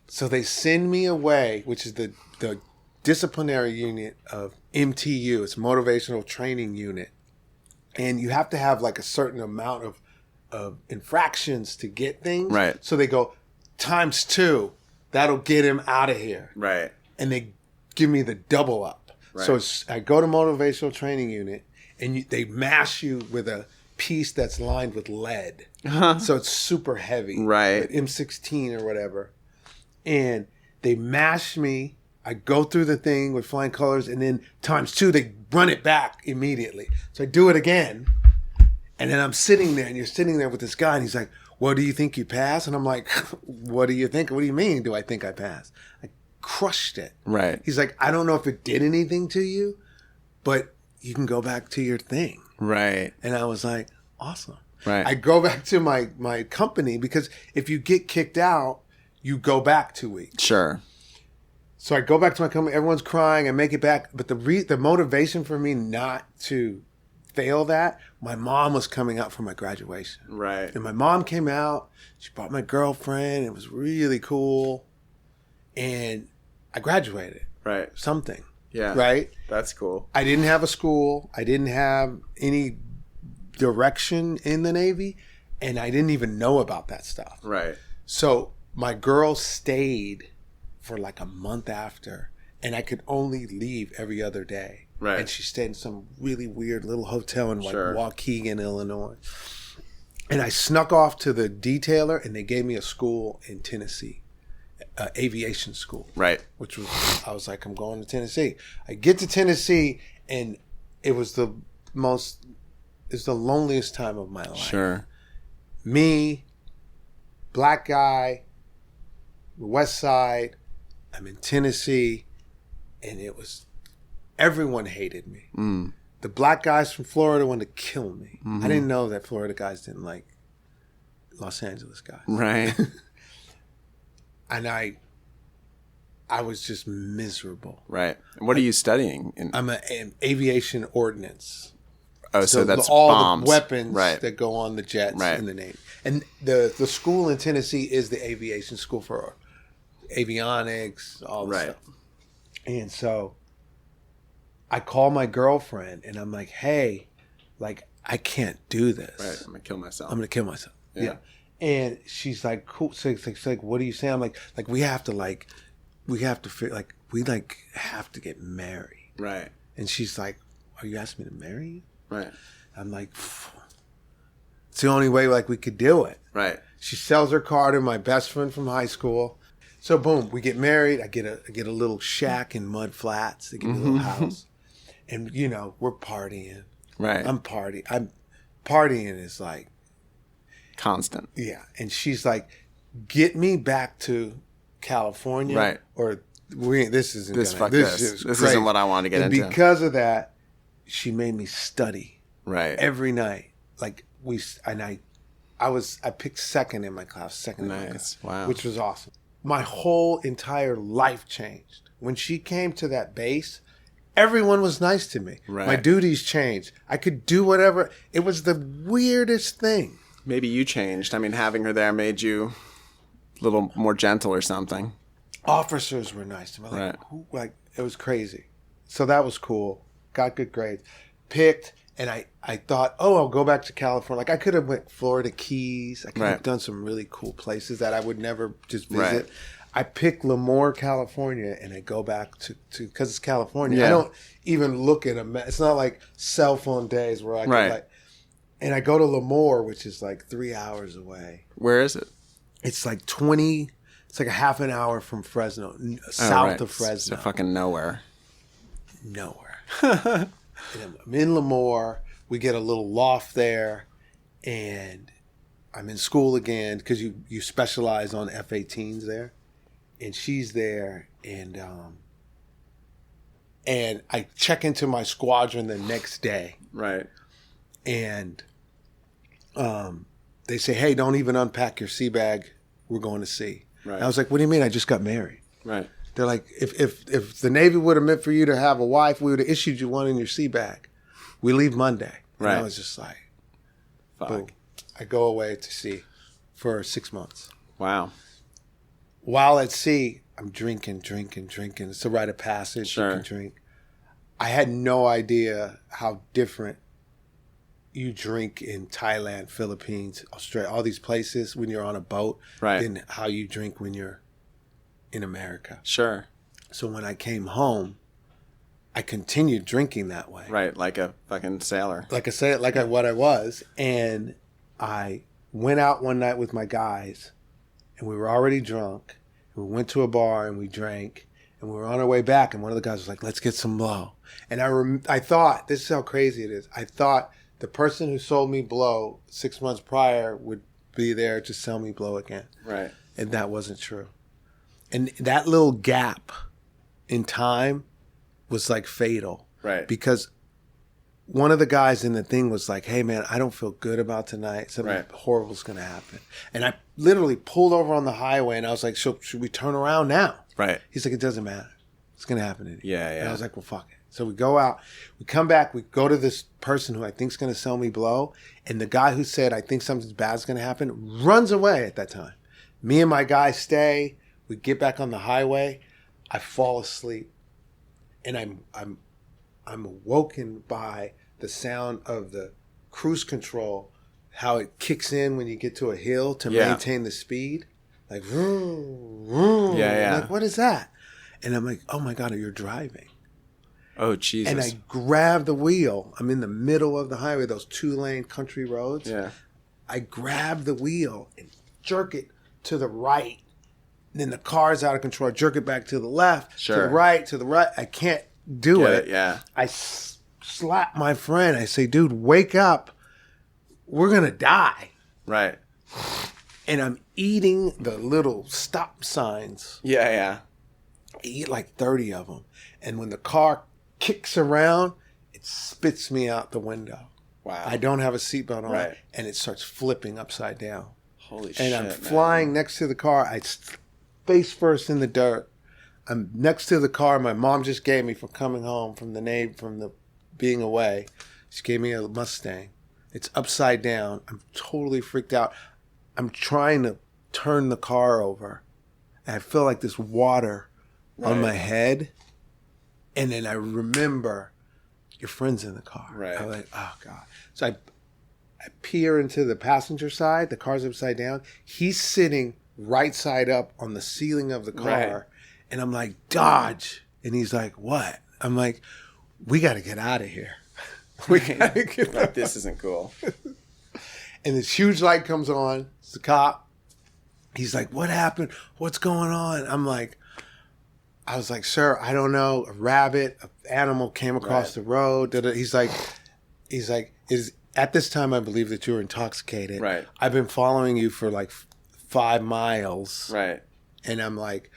[SPEAKER 2] So they send me away, which is the disciplinary unit of MTU. It's motivational training unit. And you have to have like a certain amount of infractions to get things.
[SPEAKER 1] Right.
[SPEAKER 2] So they go, ×2, that'll get him out of here.
[SPEAKER 1] Right.
[SPEAKER 2] And they give me the double up. Right. So I go to motivational training unit, and they mash you with a piece that's lined with lead. So it's super heavy.
[SPEAKER 1] Right.
[SPEAKER 2] M16 or whatever. And they mash me. I go through the thing with flying colors, and then ×2, they run it back immediately. So I do it again. And then I'm sitting there, and you're sitting there with this guy, and he's like, well, do you think you passed? And I'm like, what do you think? What do you mean, do I think I passed? I crushed it.
[SPEAKER 1] Right.
[SPEAKER 2] He's like, I don't know if it did anything to you, but you can go back to your thing.
[SPEAKER 1] Right.
[SPEAKER 2] And I was like, awesome.
[SPEAKER 1] Right.
[SPEAKER 2] I go back to my company, because if you get kicked out, you go back 2 weeks.
[SPEAKER 1] Sure.
[SPEAKER 2] So I go back to my company. Everyone's crying. I make it back. But the motivation for me not to fail that, my mom was coming out for my graduation.
[SPEAKER 1] Right.
[SPEAKER 2] And my mom came out. She brought my girlfriend. It was really cool. And I graduated.
[SPEAKER 1] Right.
[SPEAKER 2] Something.
[SPEAKER 1] Yeah.
[SPEAKER 2] Right?
[SPEAKER 1] That's cool.
[SPEAKER 2] I didn't have a school. I didn't have any direction in the Navy. And I didn't even know about that stuff.
[SPEAKER 1] Right.
[SPEAKER 2] So my girl stayed for like a month after. And I could only leave every other day.
[SPEAKER 1] Right.
[SPEAKER 2] And she stayed in some really weird little hotel in like Waukegan, Illinois. And I snuck off to the detailer, and they gave me a school in Tennessee, aviation school.
[SPEAKER 1] Right.
[SPEAKER 2] Which was, I was like, I'm going to Tennessee. I get to Tennessee, and it was the loneliest time of my life.
[SPEAKER 1] Sure.
[SPEAKER 2] me, black guy, West Side. I'm in Tennessee, and everyone hated me. The black guys from Florida wanted to kill me. I didn't know that Florida guys didn't like Los Angeles guys.
[SPEAKER 1] Right.
[SPEAKER 2] And I was just miserable.
[SPEAKER 1] Right. And what are you studying?
[SPEAKER 2] I'm an aviation ordnance.
[SPEAKER 1] Oh, so that's
[SPEAKER 2] all
[SPEAKER 1] bombs.
[SPEAKER 2] The weapons
[SPEAKER 1] right.
[SPEAKER 2] that go on the jets in the Navy. And the school in Tennessee is the aviation school for avionics, all this stuff. And so I call my girlfriend and I'm like, hey, like, I can't do this.
[SPEAKER 1] Right. I'm going to kill myself.
[SPEAKER 2] I'm going to kill myself. Yeah. And she's like, cool. So it's like, what are you saying? I'm like, we have to get married.
[SPEAKER 1] Right.
[SPEAKER 2] And she's like, are you asking me to marry you?
[SPEAKER 1] Right.
[SPEAKER 2] I'm like, it's the only way like we could do it.
[SPEAKER 1] Right.
[SPEAKER 2] She sells her car to my best friend from high school. So boom, we get married. I get a little shack in Mud Flats. They give me a little house. And we're partying.
[SPEAKER 1] Right.
[SPEAKER 2] I'm partying is like
[SPEAKER 1] constant.
[SPEAKER 2] Yeah. And she's like, get me back to California.
[SPEAKER 1] Right.
[SPEAKER 2] Or this isn't
[SPEAKER 1] this
[SPEAKER 2] This
[SPEAKER 1] isn't what I want to get into.
[SPEAKER 2] Because of that, she made me study.
[SPEAKER 1] Right.
[SPEAKER 2] Every night. Like I picked second in my class,
[SPEAKER 1] Nice. Wow.
[SPEAKER 2] Which was awesome. My whole entire life changed. When she came to that base, everyone was nice to me.
[SPEAKER 1] Right.
[SPEAKER 2] My duties changed. I could do whatever. It was the weirdest thing.
[SPEAKER 1] Maybe you changed. I mean, having her there made you a little more gentle or something.
[SPEAKER 2] Officers were nice to me. It was crazy. So that was cool. Got good grades. Picked, and I thought, I'll go back to California. Like, I could have went Florida Keys. I could have done some really cool places that I would never just visit.
[SPEAKER 1] Right.
[SPEAKER 2] I picked Lemoore, California, and I go back to because it's California.
[SPEAKER 1] Yeah.
[SPEAKER 2] I don't even look at a map. It's not like cell phone days where I can and I go to Lemoore, which is like 3 hours away.
[SPEAKER 1] Where is it?
[SPEAKER 2] It's like it's like a half an hour from Fresno, south of Fresno.
[SPEAKER 1] So fucking nowhere.
[SPEAKER 2] And I'm in Lemoore. We get a little loft there, and I'm in school again because you specialize on F-18s there. And she's there, and I check into my squadron the next day.
[SPEAKER 1] Right.
[SPEAKER 2] And they say, hey, don't even unpack your sea bag. We're going to sea.
[SPEAKER 1] Right.
[SPEAKER 2] And I was like, what do you mean? I just got married.
[SPEAKER 1] Right.
[SPEAKER 2] They're like, if the Navy would have meant for you to have a wife, we would have issued you one in your sea bag. We leave Monday. And
[SPEAKER 1] right.
[SPEAKER 2] I was just like,
[SPEAKER 1] fuck.
[SPEAKER 2] Boom. I go away to sea for 6 months.
[SPEAKER 1] Wow.
[SPEAKER 2] While at sea, I'm drinking. It's a rite of passage.
[SPEAKER 1] Sure.
[SPEAKER 2] You can drink. I had no idea how different you drink in Thailand, Philippines, Australia, all these places when you're on a boat than how you drink when you're in America.
[SPEAKER 1] Sure.
[SPEAKER 2] So when I came home, I continued drinking that way.
[SPEAKER 1] Right, like a fucking sailor.
[SPEAKER 2] What I was. And I went out one night with my guys, and we were already drunk. And we went to a bar, and we drank. And we were on our way back, and one of the guys was like, let's get some blow. And I thought, this is how crazy it is, I thought the person who sold me blow 6 months prior would be there to sell me blow again.
[SPEAKER 1] Right.
[SPEAKER 2] And that wasn't true. And that little gap in time was like fatal.
[SPEAKER 1] Right.
[SPEAKER 2] Because one of the guys in the thing was like, hey, man, I don't feel good about tonight. Something horrible's going to happen. And I literally pulled over on the highway, and I was like, so should we turn around now?
[SPEAKER 1] Right.
[SPEAKER 2] He's like, it doesn't matter. It's going to happen anyway.
[SPEAKER 1] Yeah.
[SPEAKER 2] And I was like, well, fuck it. So we go out. We come back. We go to this person who I think is going to sell me blow. And the guy who said, I think something bad is going to happen, runs away at that time. Me and my guy stay. We get back on the highway. I fall asleep. And I'm awoken by the sound of the cruise control, how it kicks in when you get to a hill to maintain the speed. Like, vroom, vroom.
[SPEAKER 1] Yeah.
[SPEAKER 2] I'm like, what is that? And I'm like, oh my God, you're driving.
[SPEAKER 1] Oh, Jesus.
[SPEAKER 2] And I grab the wheel. I'm in the middle of the highway, those 2-lane country roads.
[SPEAKER 1] Yeah.
[SPEAKER 2] I grab the wheel and jerk it to the right. Then the car's out of control. I jerk it back to the left, to the right. I can't do it.
[SPEAKER 1] Yeah.
[SPEAKER 2] I slap my friend. I say, dude, wake up. We're going to die.
[SPEAKER 1] Right.
[SPEAKER 2] and I'm eating the little stop signs.
[SPEAKER 1] Yeah.
[SPEAKER 2] I eat like 30 of them. And when the car kicks around, it spits me out the window.
[SPEAKER 1] Wow.
[SPEAKER 2] I don't have a seatbelt on,
[SPEAKER 1] Right.
[SPEAKER 2] and it starts flipping upside down.
[SPEAKER 1] Holy shit,
[SPEAKER 2] And I'm
[SPEAKER 1] man.
[SPEAKER 2] flying next to the car. Face first in the dirt. I'm next to the car my mom just gave me for coming home from the being away. She gave me a Mustang. It's upside down. I'm totally freaked out. I'm trying to turn the car over. And I feel like this water on my head. And then I remember your friend's in the car.
[SPEAKER 1] Right.
[SPEAKER 2] I'm like, oh God. So I peer into the passenger side. The car's upside down. He's sitting right side up on the ceiling of the car.
[SPEAKER 1] Right.
[SPEAKER 2] And I'm like, Dodge. And he's like, what? I'm like, we got to get out of here. We got to get out.
[SPEAKER 1] This isn't cool.
[SPEAKER 2] And this huge light comes on. It's the cop. He's like, what happened? What's going on? I was like, sir, I don't know. A rabbit, an animal came across the road. He's like, at this time, I believe that you were intoxicated.
[SPEAKER 1] Right.
[SPEAKER 2] I've been following you for like 5 miles.
[SPEAKER 1] Right.
[SPEAKER 2] And I'm like,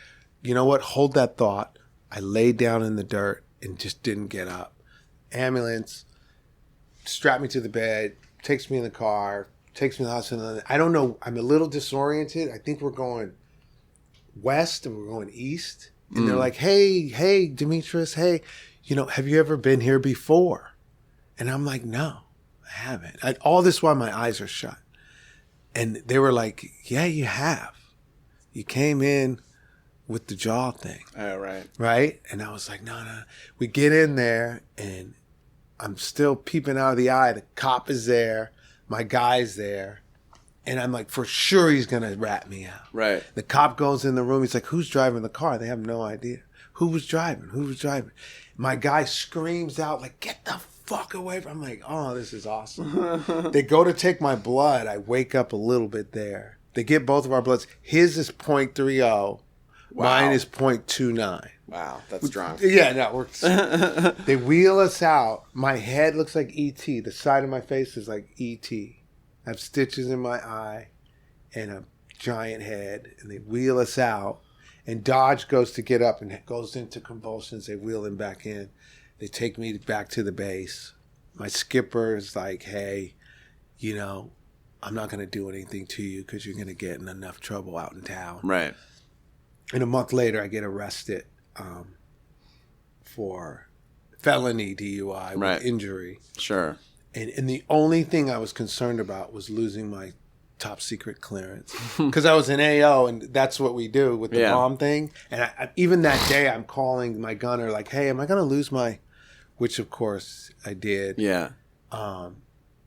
[SPEAKER 2] you know what? Hold that thought. I laid down in the dirt and just didn't get up. Ambulance strapped me to the bed, takes me in the car, takes me to the hospital. I don't know. I'm a little disoriented. I think we're going west and we're going east. And they're like, hey, Demetrius, hey, have you ever been here before? And I'm like, no, I haven't. All this while my eyes are shut. And they were like, yeah, you have. You came in with the jaw thing.
[SPEAKER 1] Oh, right.
[SPEAKER 2] Right? And I was like, no. We get in there, and I'm still peeping out of the eye. The cop is there. My guy's there. And I'm like, for sure he's going to rat me out.
[SPEAKER 1] Right.
[SPEAKER 2] The cop goes in the room. He's like, who's driving the car? They have no idea. Who was driving? My guy screams out, like, get the fuck away from. I'm like, oh, this is awesome. They go to take my blood. I wake up a little bit there. They get both of our bloods. His is 0.30. Wow. Mine is 0.29.
[SPEAKER 1] Wow, that's drunk.
[SPEAKER 2] Yeah, no, they wheel us out. My head looks like E.T. The side of my face is like E.T. I have stitches in my eye and a giant head, and they wheel us out. And Dodge goes to get up and goes into convulsions. They wheel him back in. They take me back to the base. My skipper is like, hey, I'm not going to do anything to you because you're going to get in enough trouble out in town.
[SPEAKER 1] Right.
[SPEAKER 2] And a month later, I get arrested for felony DUI with injury.
[SPEAKER 1] Sure.
[SPEAKER 2] And the only thing I was concerned about was losing my top secret clearance. Because I was in AO, and that's what we do with the bomb thing. And I, even that day, I'm calling my gunner like, hey, am I going to lose my... Which, of course, I did.
[SPEAKER 1] Yeah.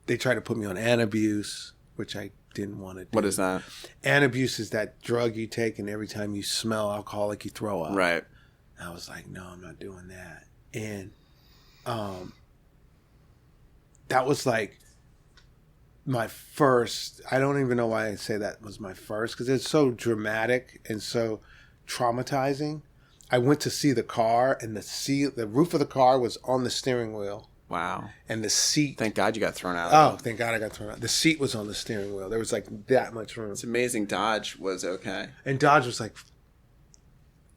[SPEAKER 2] They tried to put me on Anabuse, which I didn't want to do.
[SPEAKER 1] What is that?
[SPEAKER 2] Anabuse is that drug you take, and every time you smell alcoholic, you throw up.
[SPEAKER 1] Right.
[SPEAKER 2] And I was like, no, I'm not doing that. And that was like my first, I don't even know why I say that was my first, because it's so dramatic and so traumatizing. I went to see the car, and the roof of the car was on the steering wheel.
[SPEAKER 1] Wow.
[SPEAKER 2] And the seat.
[SPEAKER 1] Thank God you got thrown out.
[SPEAKER 2] Oh, thank God I got thrown out. The seat was on the steering wheel. There was like that much room.
[SPEAKER 1] It's amazing Dodge was okay.
[SPEAKER 2] And Dodge was like,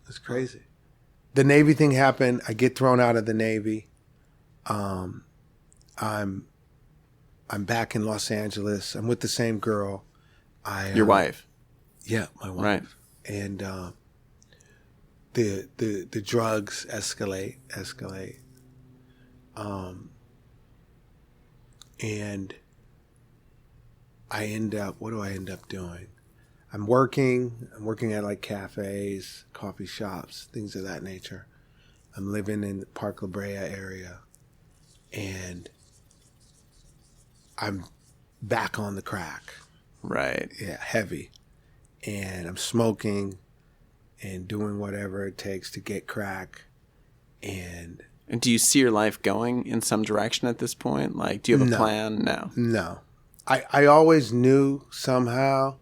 [SPEAKER 2] that's crazy. The Navy thing happened. I get thrown out of the Navy. I'm back in Los Angeles. I'm with the same girl.
[SPEAKER 1] Your wife?
[SPEAKER 2] Yeah, my wife.
[SPEAKER 1] Right.
[SPEAKER 2] And the drugs escalate. And I end up, what do I end up doing? I'm working at like cafes, coffee shops, things of that nature. I'm living in the Park La Brea area, and I'm back on the crack.
[SPEAKER 1] Right.
[SPEAKER 2] Yeah, heavy. And I'm smoking and doing whatever it takes to get crack. And
[SPEAKER 1] do you see your life going in some direction at this point? Like, do you have a plan?
[SPEAKER 2] No. I always knew somehow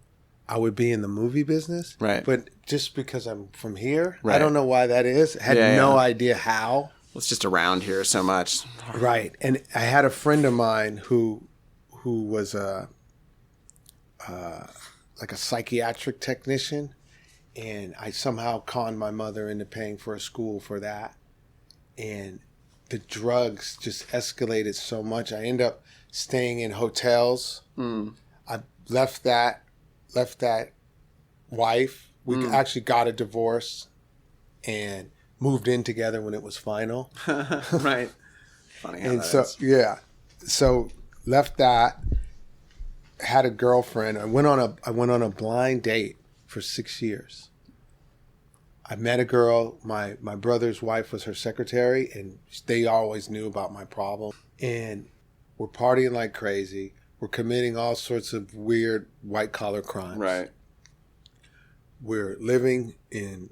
[SPEAKER 2] I would be in the movie business.
[SPEAKER 1] Right.
[SPEAKER 2] But just because I'm from here,
[SPEAKER 1] right.
[SPEAKER 2] I don't know why that is. I had no idea how.
[SPEAKER 1] Well, it's just around here so much.
[SPEAKER 2] Right. And I had a friend of mine who was like a psychiatric technician, and I somehow conned my mother into paying for a school for that. And the drugs just escalated so much. I ended up staying in hotels. I left that wife. We actually got a divorce and moved in together when it was final.
[SPEAKER 1] Right. Funny how
[SPEAKER 2] And
[SPEAKER 1] that
[SPEAKER 2] so
[SPEAKER 1] is.
[SPEAKER 2] yeah, so left that. Had a girlfriend. I went on a blind date for 6 years. I met a girl. My brother's wife was her secretary, and they always knew about my problem. And we're partying like crazy. We're committing all sorts of weird white collar crimes.
[SPEAKER 1] Right.
[SPEAKER 2] We're living in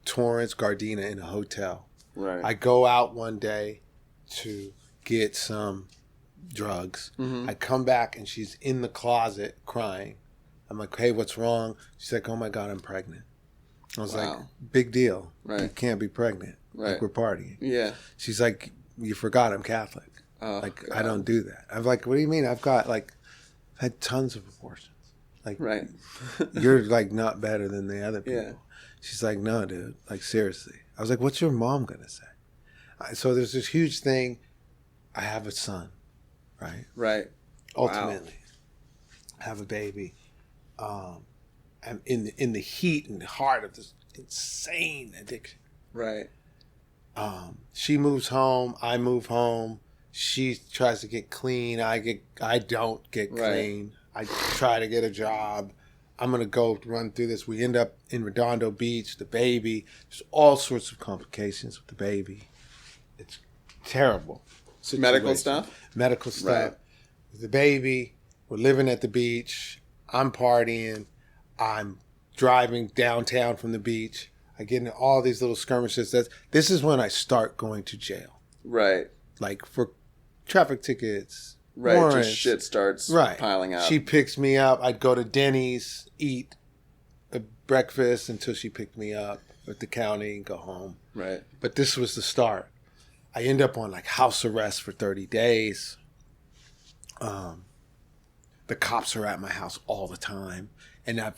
[SPEAKER 2] Torrance, Gardena in a hotel.
[SPEAKER 1] Right.
[SPEAKER 2] I go out one day to get some drugs.
[SPEAKER 1] Mm-hmm.
[SPEAKER 2] I come back and she's in the closet crying. I'm like, hey, what's wrong? She's like, oh my God, I'm pregnant. I was like, big deal.
[SPEAKER 1] Right.
[SPEAKER 2] You can't be pregnant.
[SPEAKER 1] Right.
[SPEAKER 2] Like, we're partying.
[SPEAKER 1] Yeah.
[SPEAKER 2] She's like, you forgot I'm Catholic.
[SPEAKER 1] God.
[SPEAKER 2] I don't do that. I'm like, what do you mean? I've had tons of abortions. Like,
[SPEAKER 1] Right.
[SPEAKER 2] you're like not better than the other people.
[SPEAKER 1] Yeah.
[SPEAKER 2] She's like, no, dude. Like, seriously. I was like, what's your mom going to say? So there's this huge thing. I have a son, right?
[SPEAKER 1] Right.
[SPEAKER 2] Ultimately, I have a baby. I'm in the heat and the heart of this insane addiction.
[SPEAKER 1] Right.
[SPEAKER 2] She moves home. I move home. She tries to get clean. I don't get clean. I try to get a job. I'm going to go run through this. We end up in Redondo Beach, the baby. There's all sorts of complications with the baby. It's terrible.
[SPEAKER 1] Medical stuff?
[SPEAKER 2] Medical stuff.
[SPEAKER 1] Right.
[SPEAKER 2] The baby, we're living at the beach. I'm partying. I'm driving downtown from the beach. I get into all these little skirmishes. This is when I start going to jail.
[SPEAKER 1] Right.
[SPEAKER 2] Like for traffic tickets.
[SPEAKER 1] Right.
[SPEAKER 2] Warrants.
[SPEAKER 1] Just shit starts piling up.
[SPEAKER 2] She picks me up. I'd go to Denny's, eat a breakfast until she picked me up at the county and go home.
[SPEAKER 1] Right.
[SPEAKER 2] But this was the start. I end up on like house arrest for 30 days. The cops are at my house all the time. And I'm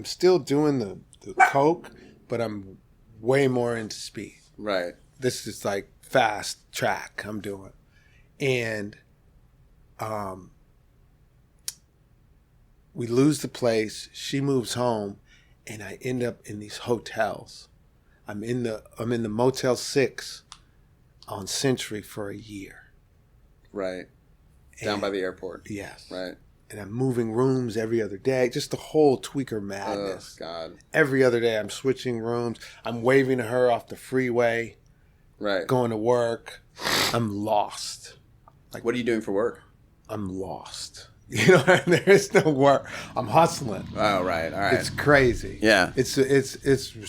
[SPEAKER 2] still doing the coke, but I'm way more into speed.
[SPEAKER 1] Right.
[SPEAKER 2] This is like fast track I'm doing. And we lose the place. She moves home, and I end up in these hotels. I'm in the Motel 6 on Century for a year.
[SPEAKER 1] Right. Down by the airport.
[SPEAKER 2] Yes.
[SPEAKER 1] Right.
[SPEAKER 2] And I'm moving rooms every other day. Just the whole tweaker madness.
[SPEAKER 1] Oh, God.
[SPEAKER 2] Every other day I'm switching rooms. I'm waving to her off the freeway.
[SPEAKER 1] Right.
[SPEAKER 2] Going to work. I'm lost.
[SPEAKER 1] Like, what are you doing for work?
[SPEAKER 2] I'm lost. You know, there is no work. I'm hustling.
[SPEAKER 1] Oh, right. All right.
[SPEAKER 2] It's crazy.
[SPEAKER 1] Yeah.
[SPEAKER 2] It's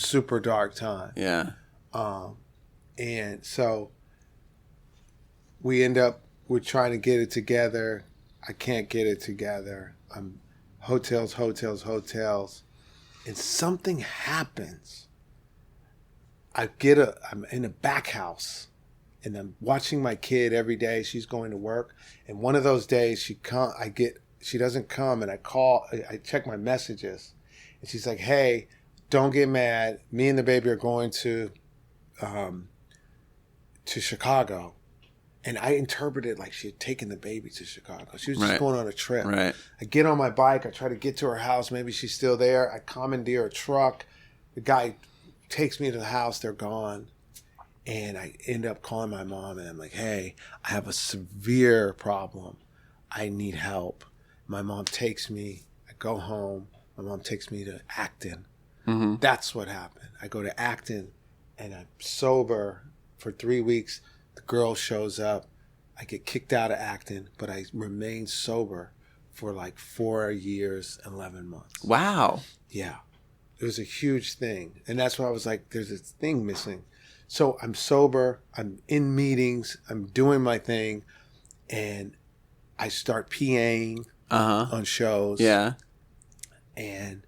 [SPEAKER 2] super dark time.
[SPEAKER 1] Yeah.
[SPEAKER 2] And so we're trying to get it together. I can't get it together. I'm hotels. And something happens. I'm in a back house and I'm watching my kid every day. She's going to work. And one of those days she doesn't come, and I check my messages, and she's like, hey, don't get mad. Me and the baby are going to Chicago. And I interpreted like she had taken the baby to Chicago. She was just going on a trip.
[SPEAKER 1] Right.
[SPEAKER 2] I get on my bike. I try to get to her house. Maybe she's still there. I commandeer a truck. The guy takes me to the house. They're gone. And I end up calling my mom. And I'm like, hey, I have a severe problem. I need help. My mom takes me. I go home. My mom takes me to Acton. Mm-hmm. That's what happened. I go to Acton, and I'm sober for 3 weeks. The girl shows up. I get kicked out of Acton, but I remain sober for like 4 years, 11 months.
[SPEAKER 1] Wow.
[SPEAKER 2] Yeah. It was a huge thing. And that's why I was like, there's this thing missing. So I'm sober. I'm in meetings. I'm doing my thing. And I start PAing on shows.
[SPEAKER 1] Yeah.
[SPEAKER 2] And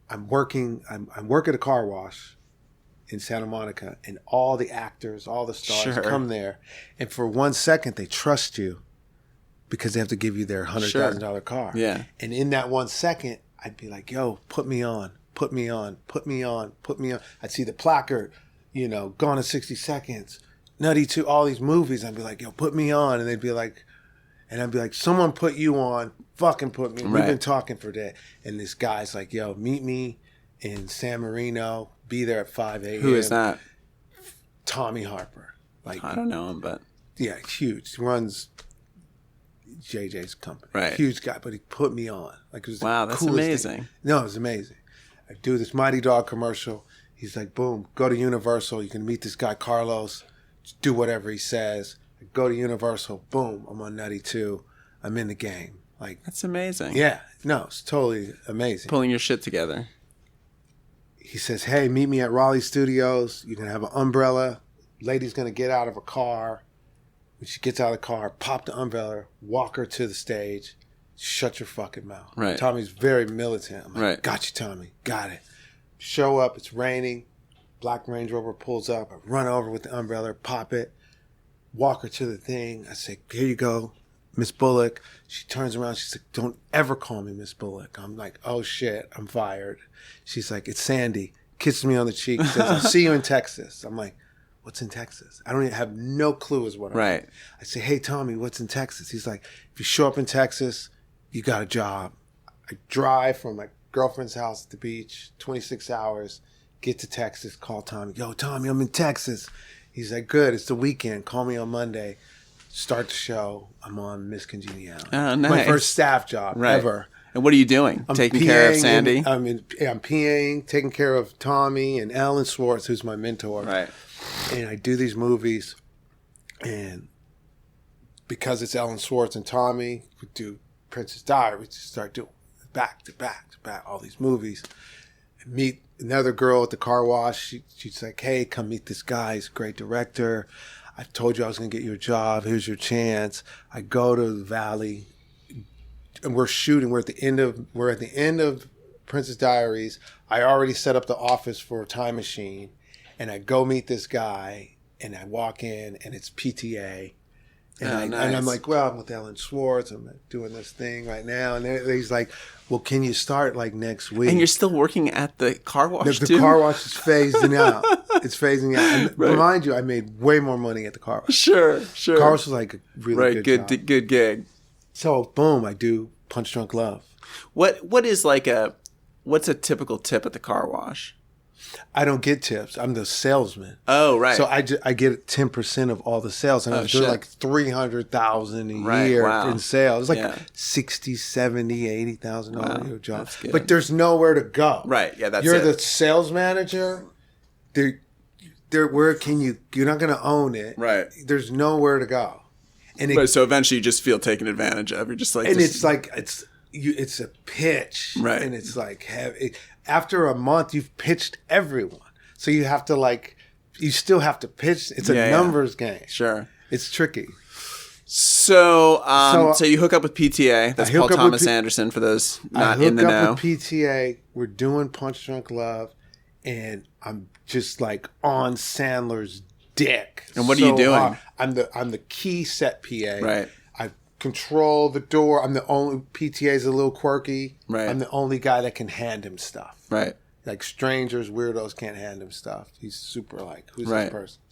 [SPEAKER 2] I'm working. I work at a car wash in Santa Monica, and all the actors, all the stars come there, and for 1 second they trust you, because they have to give you their $100,000 car.
[SPEAKER 1] Yeah.
[SPEAKER 2] And in that 1 second, I'd be like, yo, put me on, put me on, put me on, put me on. I'd see the placard, you know, Gone in 60 Seconds, Nutty 2, all these movies. I'd be like, yo, put me on. And they'd be like, someone put you on, fucking put me. Right. We've been talking for that. And this guy's like, yo, meet me in San Marino, be there at 5 a.m.
[SPEAKER 1] Who is that?
[SPEAKER 2] Tommy Harper. Like,
[SPEAKER 1] I don't know him, but.
[SPEAKER 2] Yeah, huge. Runs JJ's company.
[SPEAKER 1] Right.
[SPEAKER 2] Huge guy, but he put me on. Like, it was
[SPEAKER 1] wow,
[SPEAKER 2] the
[SPEAKER 1] that's
[SPEAKER 2] coolest
[SPEAKER 1] amazing.
[SPEAKER 2] thing. No, it was amazing. I do this Mighty Dog commercial. He's like, boom, go to Universal. You can meet this guy, Carlos. Just do whatever he says. I go to Universal. Boom, I'm on Nutty 2. I'm in the game. Like,
[SPEAKER 1] that's amazing.
[SPEAKER 2] Yeah. No, it's totally amazing.
[SPEAKER 1] Pulling your shit together.
[SPEAKER 2] He says, hey, meet me at Raleigh Studios. You're going to have an umbrella. Lady's going to get out of a car. When she gets out of the car, pop the umbrella, walk her to the stage, shut your fucking mouth.
[SPEAKER 1] Right.
[SPEAKER 2] Tommy's very militant. I'm like,
[SPEAKER 1] right.
[SPEAKER 2] Got you, Tommy. Got it. Show up. It's raining. Black Range Rover pulls up. I run over with the umbrella, pop it, walk her to the thing. I say, here you go, Miss Bullock. She turns around. She's like, don't ever call me Miss Bullock. I'm like, oh, shit, I'm fired. She's like, it's Sandy. Kisses me on the cheek. Says, I'll see you in Texas. I'm like, what's in Texas? I don't even have no clue as what I'm
[SPEAKER 1] right.
[SPEAKER 2] doing. I say, hey, Tommy, what's in Texas? He's like, if you show up in Texas, you got a job. I drive from my girlfriend's house at the beach, 26 hours, get to Texas, call Tommy. Yo, Tommy, I'm in Texas. He's like, good, it's the weekend. Call me on Monday. Start the show. I'm on Miss Congeniality.
[SPEAKER 1] Oh, nice.
[SPEAKER 2] My first staff job ever.
[SPEAKER 1] And what are you doing?
[SPEAKER 2] I'm
[SPEAKER 1] taking care of Sandy?
[SPEAKER 2] I'm PAing, taking care of Tommy and Alan Swartz, who's my mentor.
[SPEAKER 1] Right.
[SPEAKER 2] And I do these movies, and because it's Alan Swartz and Tommy, we do Princess Diary. We just start doing back to back to back all these movies. I meet another girl at the car wash. She's like, hey, come meet this guy. He's a great director. I told you I was going to get you a job. Here's your chance. I go to the Valley, and we're shooting. We're at the end of Princess Diaries. I already set up the office for Time Machine. And I go meet this guy, and I walk in, and it's PTA. And,
[SPEAKER 1] nice.
[SPEAKER 2] And I'm like, well, I'm with Alan Swartz. I'm doing this thing right now. And he's like, well, can you start like next week?
[SPEAKER 1] And you're still working at the car wash,
[SPEAKER 2] the car wash is phasing out. It's phasing out. And
[SPEAKER 1] right.
[SPEAKER 2] Mind you, I made way more money at the car wash.
[SPEAKER 1] Sure.
[SPEAKER 2] Car wash was like a really good job.
[SPEAKER 1] Good gig.
[SPEAKER 2] So, boom, I do Punch Drunk Love.
[SPEAKER 1] What's a typical tip at the car wash?
[SPEAKER 2] I don't get tips. I'm the salesman.
[SPEAKER 1] Oh, right.
[SPEAKER 2] So I get 10% of all the sales. And I was doing like $300,000 a year in sales. It's like $60,000, $70,000, $80,000 a year job. But there's nowhere to go.
[SPEAKER 1] Right. Yeah, that's
[SPEAKER 2] You're the sales manager. Where can you? You're not going to own it.
[SPEAKER 1] Right.
[SPEAKER 2] There's nowhere to go. And
[SPEAKER 1] so eventually you just feel taken advantage of. You're just like,
[SPEAKER 2] it's a pitch,
[SPEAKER 1] right?
[SPEAKER 2] And it's like after a month, you've pitched everyone, so you have to you still have to pitch. It's a numbers game.
[SPEAKER 1] Sure,
[SPEAKER 2] it's tricky.
[SPEAKER 1] So you hook up with PTA. That's Paul Thomas Anderson for those not in the know.
[SPEAKER 2] I hook up with PTA. We're doing Punch Drunk Love, and I'm just like on Sandler's dick.
[SPEAKER 1] And what are you doing?
[SPEAKER 2] Hard. I'm the key set PA.
[SPEAKER 1] Right.
[SPEAKER 2] I control the door. I'm the only PTA's a little quirky.
[SPEAKER 1] Right.
[SPEAKER 2] I'm the only guy that can hand him stuff.
[SPEAKER 1] Right.
[SPEAKER 2] Like strangers, weirdos can't hand him stuff. He's super who's
[SPEAKER 1] right.
[SPEAKER 2] this person?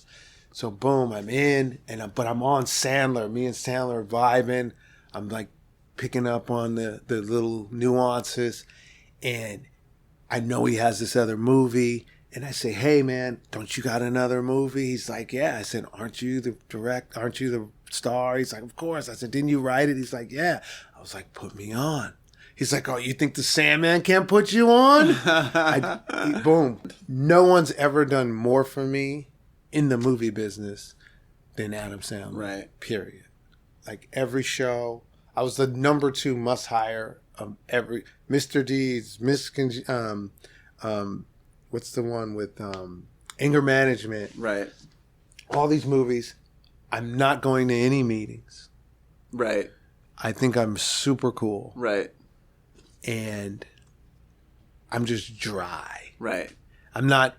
[SPEAKER 2] So boom, I'm in, but I'm on Sandler. Me and Sandler are vibing. I'm like picking up on the little nuances, and I know he has this other movie. And I say, hey, man, don't you got another movie? He's like, yeah. I said, aren't you the star? He's like, of course. I said, didn't you write it? He's like, yeah. I was like, put me on. He's like, oh, you think the Sandman can't put you on? Boom. No one's ever done more for me in the movie business than Adam Sandler.
[SPEAKER 1] Right.
[SPEAKER 2] Period. Like every show, I was the number 2 must hire of every Mr. Deeds, what's the one with anger management?
[SPEAKER 1] Right.
[SPEAKER 2] All these movies. I'm not going to any meetings.
[SPEAKER 1] Right.
[SPEAKER 2] I think I'm super cool.
[SPEAKER 1] Right.
[SPEAKER 2] And I'm just dry.
[SPEAKER 1] Right.
[SPEAKER 2] I'm not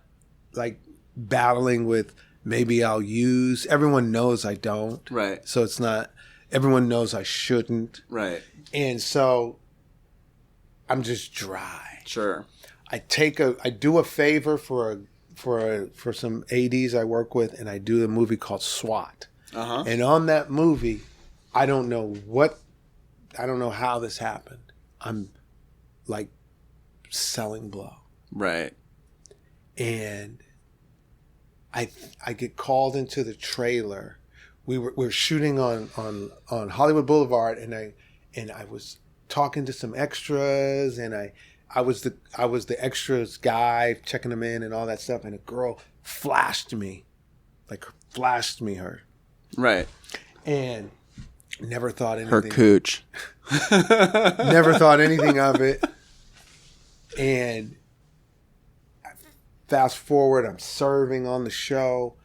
[SPEAKER 2] like battling with maybe I'll use. Everyone knows I don't.
[SPEAKER 1] Right.
[SPEAKER 2] So it's not, Everyone knows I shouldn't.
[SPEAKER 1] Right.
[SPEAKER 2] And so I'm just dry.
[SPEAKER 1] Sure.
[SPEAKER 2] I do a favor for some ADs I work with, and I do a movie called SWAT.
[SPEAKER 1] Uh-huh.
[SPEAKER 2] And on that movie, I don't know how this happened. I'm like selling blow.
[SPEAKER 1] Right.
[SPEAKER 2] And I get called into the trailer. We're shooting on Hollywood Boulevard, and I was talking to some extras, and I was the extras guy checking them in and all that stuff, and a girl flashed me her.
[SPEAKER 1] Right.
[SPEAKER 2] And never thought anything.
[SPEAKER 1] Her cooch.
[SPEAKER 2] Never thought anything of it. And fast forward, I'm serving on the show.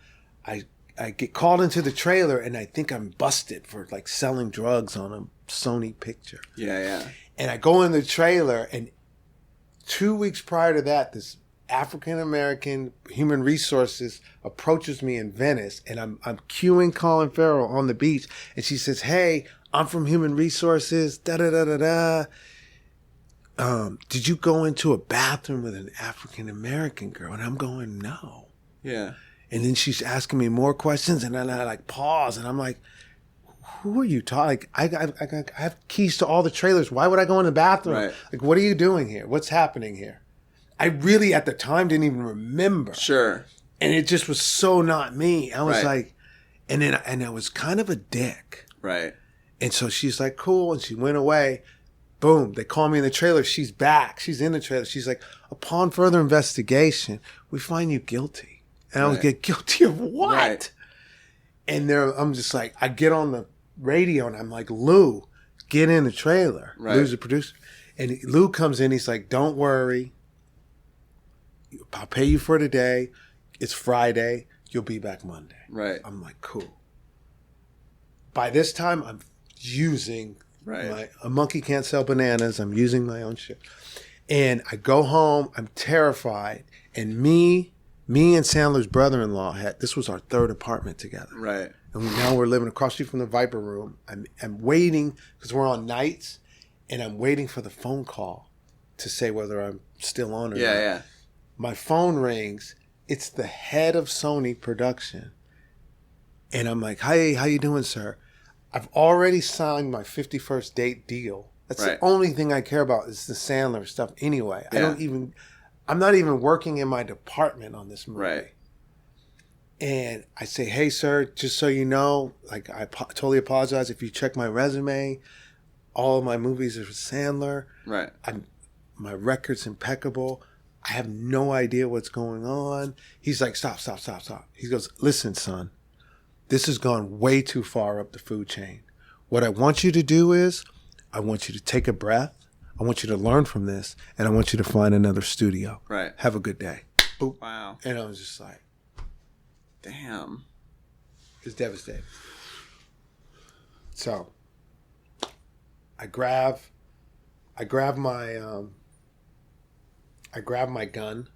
[SPEAKER 2] I get called into the trailer, and I think I'm busted for like selling drugs on a Sony picture.
[SPEAKER 1] Yeah.
[SPEAKER 2] And I go in the trailer, and 2 weeks prior to that, this African-American human resources approaches me in Venice, and I'm cueing Colin Farrell on the beach, and she says, "Hey, I'm from human resources, da-da-da-da-da. Did you go into a bathroom with an African-American girl?" And I'm going, "No."
[SPEAKER 1] Yeah.
[SPEAKER 2] And then she's asking me more questions, and then I like pause, and I'm like, "Who are you talking? I have keys to all the trailers. Why would I go in the bathroom?
[SPEAKER 1] Right.
[SPEAKER 2] Like, what are you doing here? What's happening here?" I really, at the time, didn't even remember.
[SPEAKER 1] Sure.
[SPEAKER 2] And it just was so not me. I was
[SPEAKER 1] Right.
[SPEAKER 2] like, and I was kind of a dick.
[SPEAKER 1] Right.
[SPEAKER 2] And so she's like, "Cool," and she went away. Boom, they call me in the trailer. She's back. She's in the trailer. She's like, "Upon further investigation, we find you guilty." And I was
[SPEAKER 1] Right.
[SPEAKER 2] like, "Guilty of what?"
[SPEAKER 1] Right.
[SPEAKER 2] And I'm just like, I get on the radio and I'm like, "Lou, get in the trailer."
[SPEAKER 1] Right.
[SPEAKER 2] Lou's the producer. And Lou comes in. He's like, "Don't worry. I'll pay you for today. It's Friday. You'll be back Monday."
[SPEAKER 1] Right.
[SPEAKER 2] I'm like, "Cool." By this time, I'm using
[SPEAKER 1] Right.
[SPEAKER 2] a monkey can't sell bananas. I'm using my own shit. And I go home. I'm terrified. And me and Sandler's brother-in-law this was our third apartment together.
[SPEAKER 1] Right.
[SPEAKER 2] And now we're living across the street from the Viper Room. I'm waiting because we're on nights, and I'm waiting for the phone call to say whether I'm still on or not.
[SPEAKER 1] Yeah.
[SPEAKER 2] My phone rings. It's the head of Sony production. And I'm like, "Hey, how you doing, sir? I've already signed my 51st date deal. That's
[SPEAKER 1] Right.
[SPEAKER 2] the only thing I care about is the Sandler stuff anyway.
[SPEAKER 1] Yeah.
[SPEAKER 2] I'm not even working in my department on this movie."
[SPEAKER 1] Right.
[SPEAKER 2] And I say, "Hey, sir, just so you know, like, I totally apologize if you check my resume. All of my movies are with Sandler.
[SPEAKER 1] Right.
[SPEAKER 2] My record's impeccable. I have no idea what's going on." He's like, stop. He goes, "Listen, son, this has gone way too far up the food chain. What I want you to do is, I want you to take a breath. I want you to learn from this, and I want you to find another studio.
[SPEAKER 1] Right.
[SPEAKER 2] Have a good day." Boop.
[SPEAKER 1] Wow.
[SPEAKER 2] And I was just like,
[SPEAKER 1] Damn.
[SPEAKER 2] it's devastating. So I grab my gun,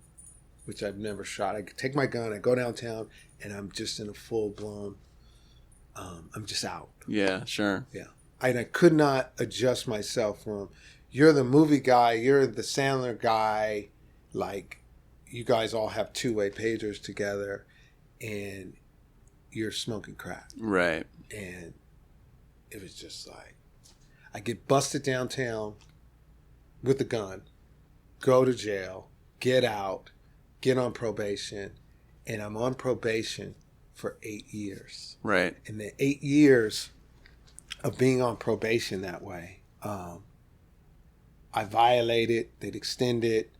[SPEAKER 2] which I've never shot. I take my gun, I go downtown, and I'm just in a full blown. I'm just out.
[SPEAKER 1] Yeah. Sure.
[SPEAKER 2] Yeah, and I could not adjust myself from, "You're the movie guy, you're the Sandler guy, like, you guys all have two-way pagers together, and you're smoking crack."
[SPEAKER 1] Right.
[SPEAKER 2] And it was just like, I get busted downtown with a gun, go to jail, get out, get on probation, and I'm on probation for 8 years.
[SPEAKER 1] Right.
[SPEAKER 2] In the 8 years of being on probation that way, I violated, they'd extend it,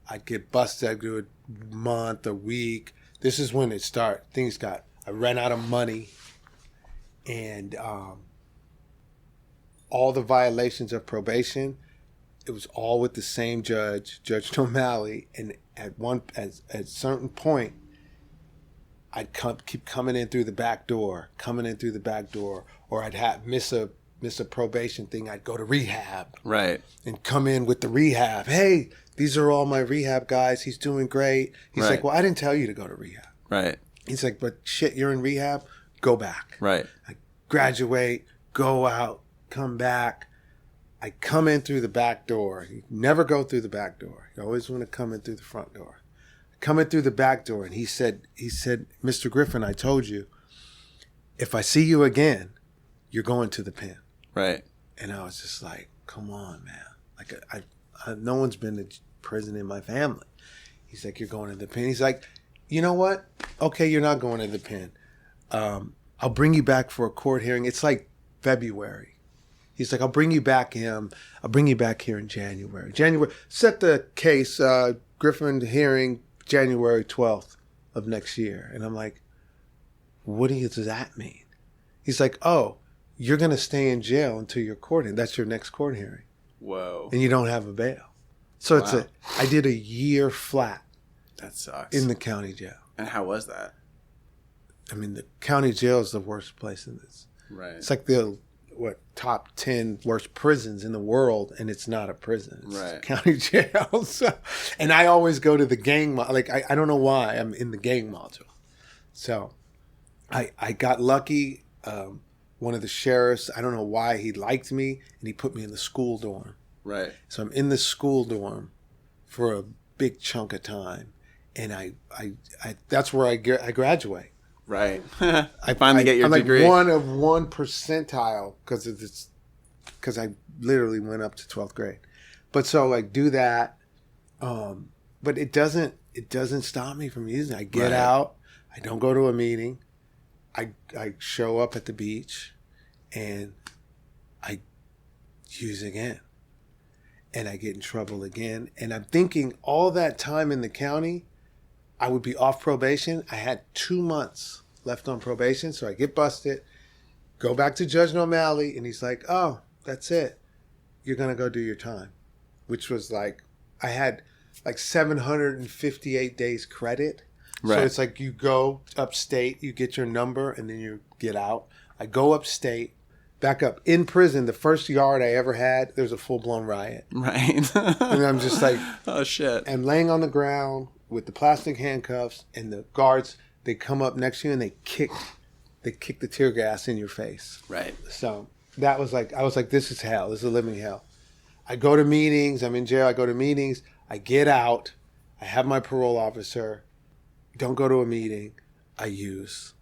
[SPEAKER 2] I'd get busted, I'd do a month, a week. This is when I ran out of money, and all the violations of probation, it was all with the same judge, Judge O'Malley, and at a certain point, I'd keep coming in through the back door, or I'd miss a probation thing. I'd go to rehab,
[SPEAKER 1] Right.
[SPEAKER 2] and come in with the rehab. "Hey, these are all my rehab guys. He's doing great." He's
[SPEAKER 1] Right.
[SPEAKER 2] like, "Well, I didn't tell you to go to rehab."
[SPEAKER 1] Right.
[SPEAKER 2] He's like, "But shit, you're in rehab. Go back."
[SPEAKER 1] Right.
[SPEAKER 2] I graduate, go out, come back. I come in through the back door. You never go through the back door. You always want to come in through the front door. Come in through the back door, and he said, Mr. Griffin, I told you, if I see you again, you're going to the pen.
[SPEAKER 1] Right.
[SPEAKER 2] And I was just like, come on, man. Like, no one's been to prison in my family. He's like, you're going to the pen. He's like, you know what? Okay, you're not going to the pen. I'll bring you back for a court hearing. It's like February. He's like, I'll bring you back here in January. Set the case, Griffin hearing January 12th of next year. And I'm like, what does that mean? He's like, oh, you're going to stay in jail until your court hearing. That's your next court hearing.
[SPEAKER 1] Whoa.
[SPEAKER 2] And you don't have a bail. So
[SPEAKER 1] Wow.
[SPEAKER 2] I did a year flat.
[SPEAKER 1] That sucks.
[SPEAKER 2] In the county jail.
[SPEAKER 1] And how was that?
[SPEAKER 2] I mean, the county jail is the worst place in this.
[SPEAKER 1] Right.
[SPEAKER 2] It's like the top 10 worst prisons in the world, and it's not a prison. It's
[SPEAKER 1] right.
[SPEAKER 2] County jail. So, and I always go to the gang like I don't know why I'm in the gang module. So I got lucky. One of the sheriffs, I don't know why he liked me, and he put me in the school dorm.
[SPEAKER 1] Right.
[SPEAKER 2] So I'm in the school dorm for a big chunk of time, and I that's where I graduate.
[SPEAKER 1] Right. I finally get your degree.
[SPEAKER 2] I'm like 1 of 1 percentile because I literally went up to 12th grade. But so like do that. But it doesn't stop me from using it. I get out. I don't go to a meeting. I show up at the beach and I use again. And I get in trouble again. And I'm thinking all that time in the county, I would be off probation. I had 2 months left on probation. So I get busted, go back to Judge O'Malley, and he's like, oh, that's it. You're going to go do your time. Which was like, I had like 758 days credit. Right. So it's like you go upstate, you get your number, and then you get out. I go upstate, back up. In prison, the first yard I ever had, there's a full-blown riot.
[SPEAKER 1] Right.
[SPEAKER 2] And I'm just like,
[SPEAKER 1] oh, shit.
[SPEAKER 2] I'm laying on the ground with the plastic handcuffs, and the guards, they come up next to you and they kick the tear gas in your face.
[SPEAKER 1] Right.
[SPEAKER 2] So that was like, I was like, this is hell. This is a living hell. I go to meetings. I'm in jail. I go to meetings. I get out. I have my parole officer. Don't go to a meeting. I use.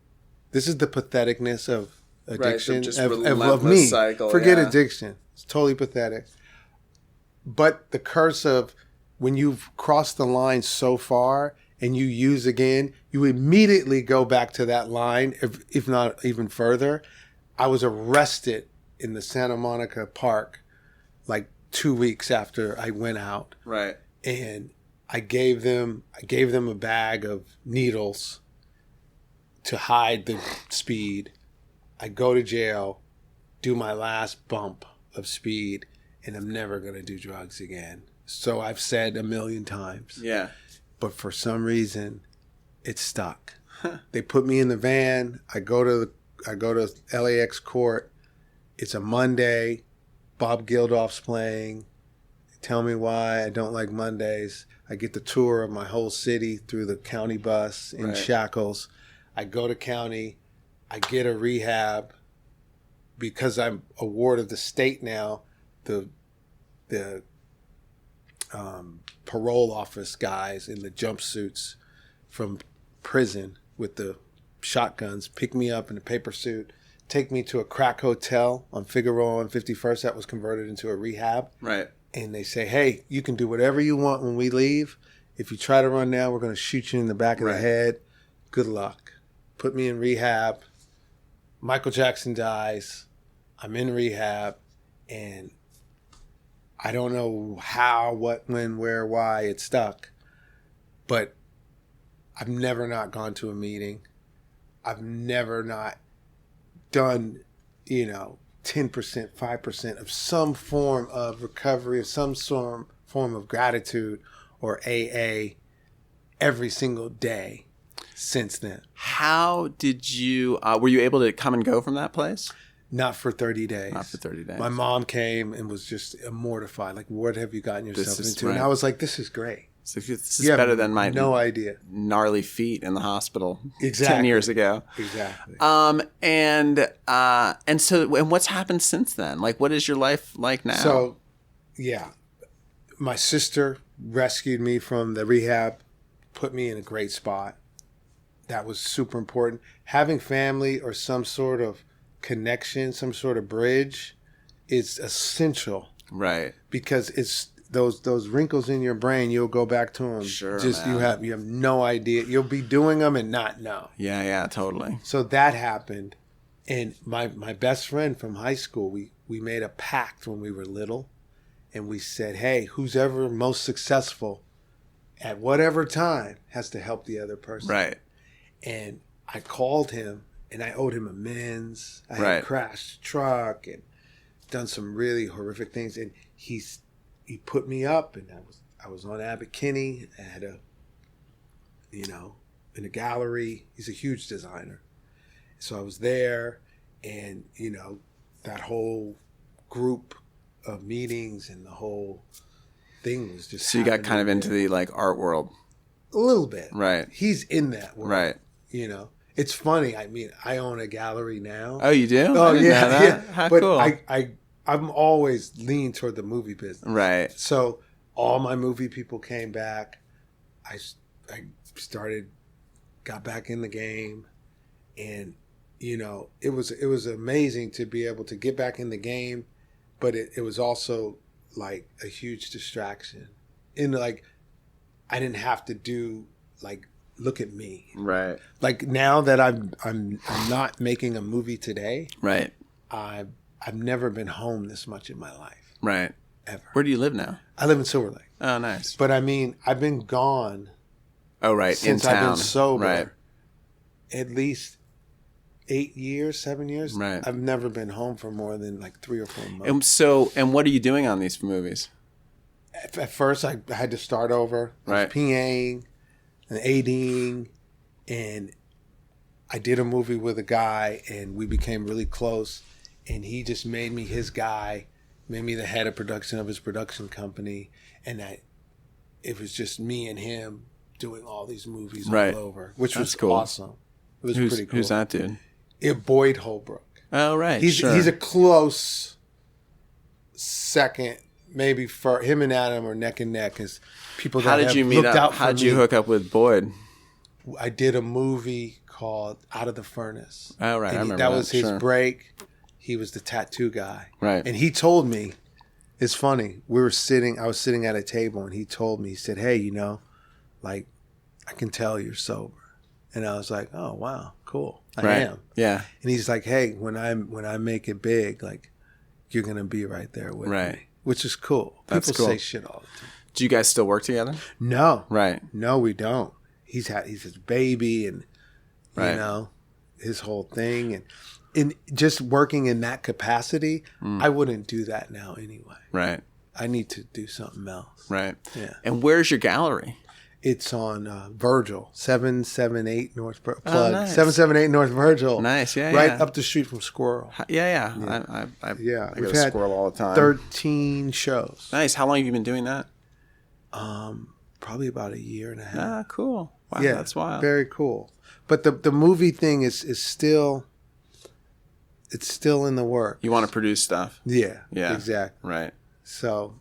[SPEAKER 2] This is the patheticness of addiction,
[SPEAKER 1] right, so just
[SPEAKER 2] of me.
[SPEAKER 1] Cycle,
[SPEAKER 2] Forget addiction. It's totally pathetic. But the curse of when you've crossed the line so far and you use again, you immediately go back to that line, if not even further. I was arrested in the Santa Monica Park like 2 weeks after I went out.
[SPEAKER 1] Right.
[SPEAKER 2] And I gave them a bag of needles to hide the speed. I go to jail, do my last bump of speed, and I'm never going to do drugs again. So I've said a million times.
[SPEAKER 1] Yeah.
[SPEAKER 2] But for some reason, it's stuck. They put me in the van. I go to LAX court. It's a Monday. Bob Geldof's playing. They tell me why I don't like Mondays. I get the tour of my whole city through the county bus in shackles. I go to county. I get a rehab because I'm a ward of the state now. The parole office guys in the jumpsuits from prison with the shotguns pick me up in a paper suit, take me to a crack hotel on Figueroa and 51st that was converted into a rehab.
[SPEAKER 1] Right.
[SPEAKER 2] And they say, hey, you can do whatever you want when we leave. If you try to run now, we're going to shoot you in the back of the head. Good luck. Put me in rehab. Michael Jackson dies. I'm in rehab. And I don't know how, what, when, where, why it stuck. But I've never not gone to a meeting. I've never not done, 10%, 5% of some form of recovery, or some form of gratitude or AA every single day since then.
[SPEAKER 1] How did you, were you able to come and go from that place?
[SPEAKER 2] Not for 30 days.
[SPEAKER 1] Not for 30 days.
[SPEAKER 2] My mom came and was just mortified. Like, what have you gotten yourself into?
[SPEAKER 1] Right.
[SPEAKER 2] And I was like, this is great.
[SPEAKER 1] So this is better than my
[SPEAKER 2] no idea
[SPEAKER 1] gnarly feet in the hospital 10
[SPEAKER 2] exactly
[SPEAKER 1] years ago.
[SPEAKER 2] exactly.
[SPEAKER 1] And what's happened since then? Like, what is your life like now?
[SPEAKER 2] So, yeah, my sister rescued me from the rehab, put me in a great spot. That was super important. Having family or some sort of connection, some sort of bridge is essential.
[SPEAKER 1] Right.
[SPEAKER 2] Because it's those wrinkles in your brain, you'll go back to them.
[SPEAKER 1] Sure,
[SPEAKER 2] just
[SPEAKER 1] man.
[SPEAKER 2] you have no idea. You'll be doing them and not know.
[SPEAKER 1] Yeah, totally.
[SPEAKER 2] So that happened. And my best friend from high school, we made a pact when we were little. And we said, hey, who's ever most successful at whatever time has to help the other person.
[SPEAKER 1] Right.
[SPEAKER 2] And I called him and I owed him amends. I
[SPEAKER 1] Right.
[SPEAKER 2] had crashed the truck and done some really horrific things. And he put me up, and I was on Abbott Kinney. I had in a gallery. He's a huge designer. So I was there, and, that whole group of meetings and the whole thing was just
[SPEAKER 1] So you got kind of into
[SPEAKER 2] there.
[SPEAKER 1] the like art world.
[SPEAKER 2] A little bit.
[SPEAKER 1] Right.
[SPEAKER 2] He's in that world.
[SPEAKER 1] Right.
[SPEAKER 2] It's funny. I mean, I own a gallery now.
[SPEAKER 1] Oh, you do?
[SPEAKER 2] Oh,
[SPEAKER 1] I didn't
[SPEAKER 2] yeah,
[SPEAKER 1] know that.
[SPEAKER 2] yeah.
[SPEAKER 1] How
[SPEAKER 2] But
[SPEAKER 1] cool.
[SPEAKER 2] I'm always leaned toward the movie business.
[SPEAKER 1] Right.
[SPEAKER 2] So all my movie people came back. I got back in the game, and it was amazing to be able to get back in the game, but it was also like a huge distraction. And like I didn't have to do like look at me.
[SPEAKER 1] Right.
[SPEAKER 2] Like now that I'm not making a movie today.
[SPEAKER 1] Right.
[SPEAKER 2] I've never been home this much in my life.
[SPEAKER 1] Right.
[SPEAKER 2] Ever.
[SPEAKER 1] Where do you live now?
[SPEAKER 2] I live in Silver Lake.
[SPEAKER 1] Oh, nice.
[SPEAKER 2] But I mean, I've been gone
[SPEAKER 1] Oh, right.
[SPEAKER 2] since
[SPEAKER 1] in town.
[SPEAKER 2] I've been sober.
[SPEAKER 1] Right.
[SPEAKER 2] At least 8 years, 7 years.
[SPEAKER 1] Right.
[SPEAKER 2] I've never been home for more than like 3 or 4 months.
[SPEAKER 1] And what are you doing on these movies?
[SPEAKER 2] At first, I had to start over. I
[SPEAKER 1] Right.
[SPEAKER 2] was PAing and ADing, and I did a movie with a guy, and we became really close. And he just made me his guy, made me the head of production of his production company, and it was just me and him doing all these movies
[SPEAKER 1] Right.
[SPEAKER 2] all over, which
[SPEAKER 1] That's
[SPEAKER 2] was
[SPEAKER 1] cool.
[SPEAKER 2] awesome. It was pretty cool.
[SPEAKER 1] Who's that dude?
[SPEAKER 2] Boyd Holbrook.
[SPEAKER 1] Oh, right.
[SPEAKER 2] He's
[SPEAKER 1] sure.
[SPEAKER 2] he's a close second, maybe for him and Adam are neck and neck as people that
[SPEAKER 1] How did
[SPEAKER 2] have
[SPEAKER 1] you meet
[SPEAKER 2] looked
[SPEAKER 1] up?
[SPEAKER 2] out
[SPEAKER 1] How
[SPEAKER 2] for
[SPEAKER 1] did you
[SPEAKER 2] me.
[SPEAKER 1] hook up with Boyd?
[SPEAKER 2] I did a movie called Out of the Furnace.
[SPEAKER 1] Oh, right.
[SPEAKER 2] And
[SPEAKER 1] I remember
[SPEAKER 2] that was his
[SPEAKER 1] sure.
[SPEAKER 2] break. He was the tattoo guy.
[SPEAKER 1] Right.
[SPEAKER 2] And he told me, it's funny, I was sitting at a table, and he told me, he said, hey, like, I can tell you're sober. And I was like, oh, wow, cool. I
[SPEAKER 1] Right.
[SPEAKER 2] am.
[SPEAKER 1] Yeah.
[SPEAKER 2] And he's like, hey, when I make it big, like, you're going to be right there with
[SPEAKER 1] Right.
[SPEAKER 2] me. Which is cool.
[SPEAKER 1] That's
[SPEAKER 2] People
[SPEAKER 1] cool.
[SPEAKER 2] say shit all the time.
[SPEAKER 1] Do you guys still work together?
[SPEAKER 2] No.
[SPEAKER 1] Right.
[SPEAKER 2] No, we don't. He's his baby, and,
[SPEAKER 1] Right.
[SPEAKER 2] his whole thing. And in just working in that capacity, I wouldn't do that now anyway.
[SPEAKER 1] Right.
[SPEAKER 2] I need to do something else.
[SPEAKER 1] Right.
[SPEAKER 2] Yeah.
[SPEAKER 1] And where's your gallery?
[SPEAKER 2] It's on Virgil, 778 North Plug.
[SPEAKER 1] nice.
[SPEAKER 2] 778 North Virgil.
[SPEAKER 1] Nice. Yeah.
[SPEAKER 2] Right
[SPEAKER 1] yeah.
[SPEAKER 2] up the street from Squirrel.
[SPEAKER 1] Yeah. I
[SPEAKER 2] Yeah.
[SPEAKER 1] go
[SPEAKER 2] We've
[SPEAKER 1] to
[SPEAKER 2] had
[SPEAKER 1] Squirrel all the time.
[SPEAKER 2] 13 shows.
[SPEAKER 1] Nice. How long have you been doing that?
[SPEAKER 2] Probably about a year and a half.
[SPEAKER 1] Ah, cool. Wow,
[SPEAKER 2] Yeah,
[SPEAKER 1] that's wild.
[SPEAKER 2] very cool. But the movie thing is still, it's still in the work.
[SPEAKER 1] You want to produce stuff.
[SPEAKER 2] Yeah.
[SPEAKER 1] Yeah.
[SPEAKER 2] Exactly.
[SPEAKER 1] Right.
[SPEAKER 2] So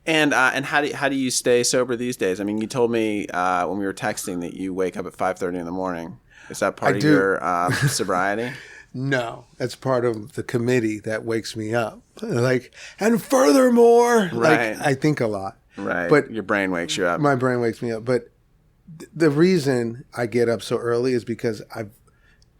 [SPEAKER 1] And how do you stay sober these days? I mean, you told me when we were texting that you wake up at 5:30 in the morning. Is that part
[SPEAKER 2] I
[SPEAKER 1] of
[SPEAKER 2] do.
[SPEAKER 1] your sobriety?
[SPEAKER 2] no, that's part of the committee that wakes me up. Like, and furthermore,
[SPEAKER 1] Right.
[SPEAKER 2] like I think a lot.
[SPEAKER 1] Right.
[SPEAKER 2] But
[SPEAKER 1] your brain wakes you up.
[SPEAKER 2] My brain wakes me up. But the reason I get up so early is because I've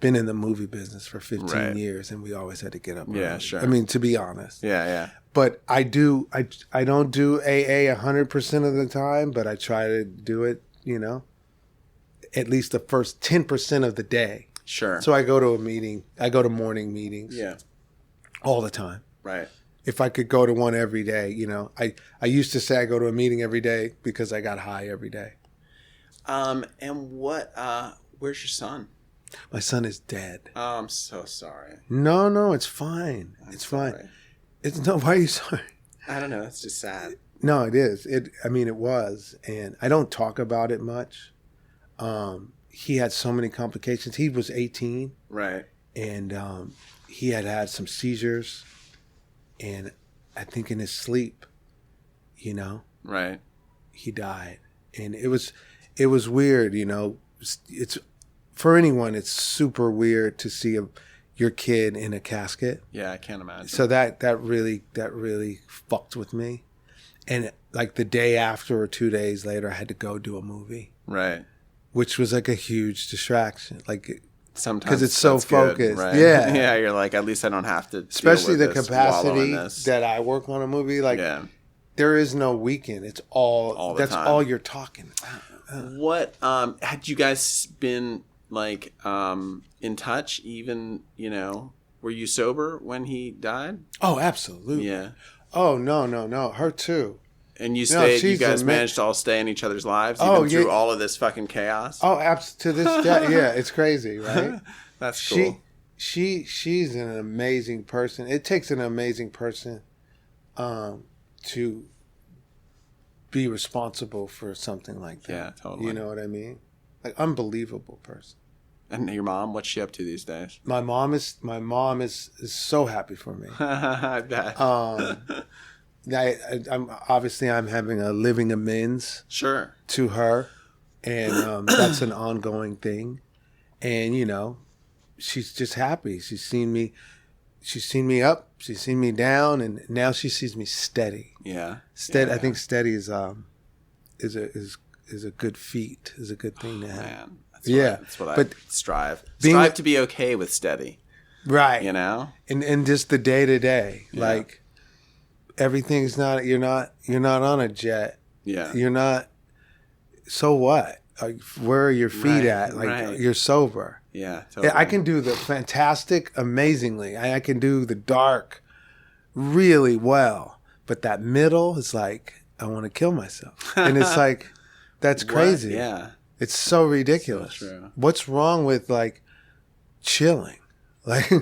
[SPEAKER 2] been in the movie business for 15
[SPEAKER 1] Right.
[SPEAKER 2] years, and we always had to get up
[SPEAKER 1] Yeah,
[SPEAKER 2] early.
[SPEAKER 1] sure.
[SPEAKER 2] I mean, to be honest.
[SPEAKER 1] Yeah.
[SPEAKER 2] But I don't do AA 100% of the time, but I try to do it, at least the first 10% of the day.
[SPEAKER 1] Sure.
[SPEAKER 2] So I go to a meeting. I go to morning meetings
[SPEAKER 1] Yeah.
[SPEAKER 2] all the time.
[SPEAKER 1] Right.
[SPEAKER 2] If I could go to one every day, I used to say I go to a meeting every day because I got high every day.
[SPEAKER 1] And where's your son?
[SPEAKER 2] My son is dead.
[SPEAKER 1] Oh, I'm so sorry.
[SPEAKER 2] No, it's fine. It's fine.
[SPEAKER 1] Sorry.
[SPEAKER 2] Why are you sorry?
[SPEAKER 1] I don't know. It's just sad.
[SPEAKER 2] No, it is. I mean, it was, and I don't talk about it much. He had so many complications. He was 18,
[SPEAKER 1] Right.
[SPEAKER 2] and he had some seizures, and I think in his sleep,
[SPEAKER 1] Right.
[SPEAKER 2] he died, and it was weird. It's for anyone. It's super weird to see your kid in a casket.
[SPEAKER 1] Yeah, I can't imagine.
[SPEAKER 2] So that really fucked with me. And like the day after or 2 days later, I had to go do a movie.
[SPEAKER 1] Right.
[SPEAKER 2] Which was like a huge distraction. Like
[SPEAKER 1] sometimes
[SPEAKER 2] because it's so focused.
[SPEAKER 1] Good, right?
[SPEAKER 2] Yeah.
[SPEAKER 1] Yeah, you're like, at least I don't have to
[SPEAKER 2] especially
[SPEAKER 1] deal
[SPEAKER 2] the
[SPEAKER 1] with
[SPEAKER 2] capacity
[SPEAKER 1] this.
[SPEAKER 2] that I work on a movie. Like there is no weekend. It's all
[SPEAKER 1] the
[SPEAKER 2] that's
[SPEAKER 1] time.
[SPEAKER 2] all you're talking about.
[SPEAKER 1] What had you guys been like in touch even, were you sober when he died?
[SPEAKER 2] Oh, absolutely.
[SPEAKER 1] Yeah.
[SPEAKER 2] Oh, no. Her too.
[SPEAKER 1] And you stayed, you guys managed to all stay in each other's lives even through all of this fucking chaos?
[SPEAKER 2] Oh, to this day, yeah, it's crazy, right?
[SPEAKER 1] That's cool.
[SPEAKER 2] She's an amazing person. It takes an amazing person to be responsible for something like that.
[SPEAKER 1] Yeah, totally.
[SPEAKER 2] You know what I mean? Like unbelievable person.
[SPEAKER 1] And your mom, what's she up to these days?
[SPEAKER 2] My mom is so happy for me.
[SPEAKER 1] I bet.
[SPEAKER 2] I'm having a living amends.
[SPEAKER 1] Sure.
[SPEAKER 2] To her, and that's an ongoing thing. And she's just happy. She's seen me up. She's seen me down, and now she sees me steady.
[SPEAKER 1] Yeah.
[SPEAKER 2] Steady.
[SPEAKER 1] Yeah.
[SPEAKER 2] I think steady is a good feat. Is a good thing to have.
[SPEAKER 1] Man. That's what I strive. Strive to be okay with steady.
[SPEAKER 2] Right.
[SPEAKER 1] And
[SPEAKER 2] just the day to day. Like everything's not. You're not on a jet.
[SPEAKER 1] Yeah.
[SPEAKER 2] You're not. So what? Like, where are your feet at? Like you're sober.
[SPEAKER 1] Yeah. Totally.
[SPEAKER 2] I can do the fantastic amazingly. I can do the dark really well. But that middle is like, I want to kill myself. And it's like, that's crazy.
[SPEAKER 1] Yeah.
[SPEAKER 2] It's so ridiculous.
[SPEAKER 1] So true.
[SPEAKER 2] What's wrong with like chilling? Like,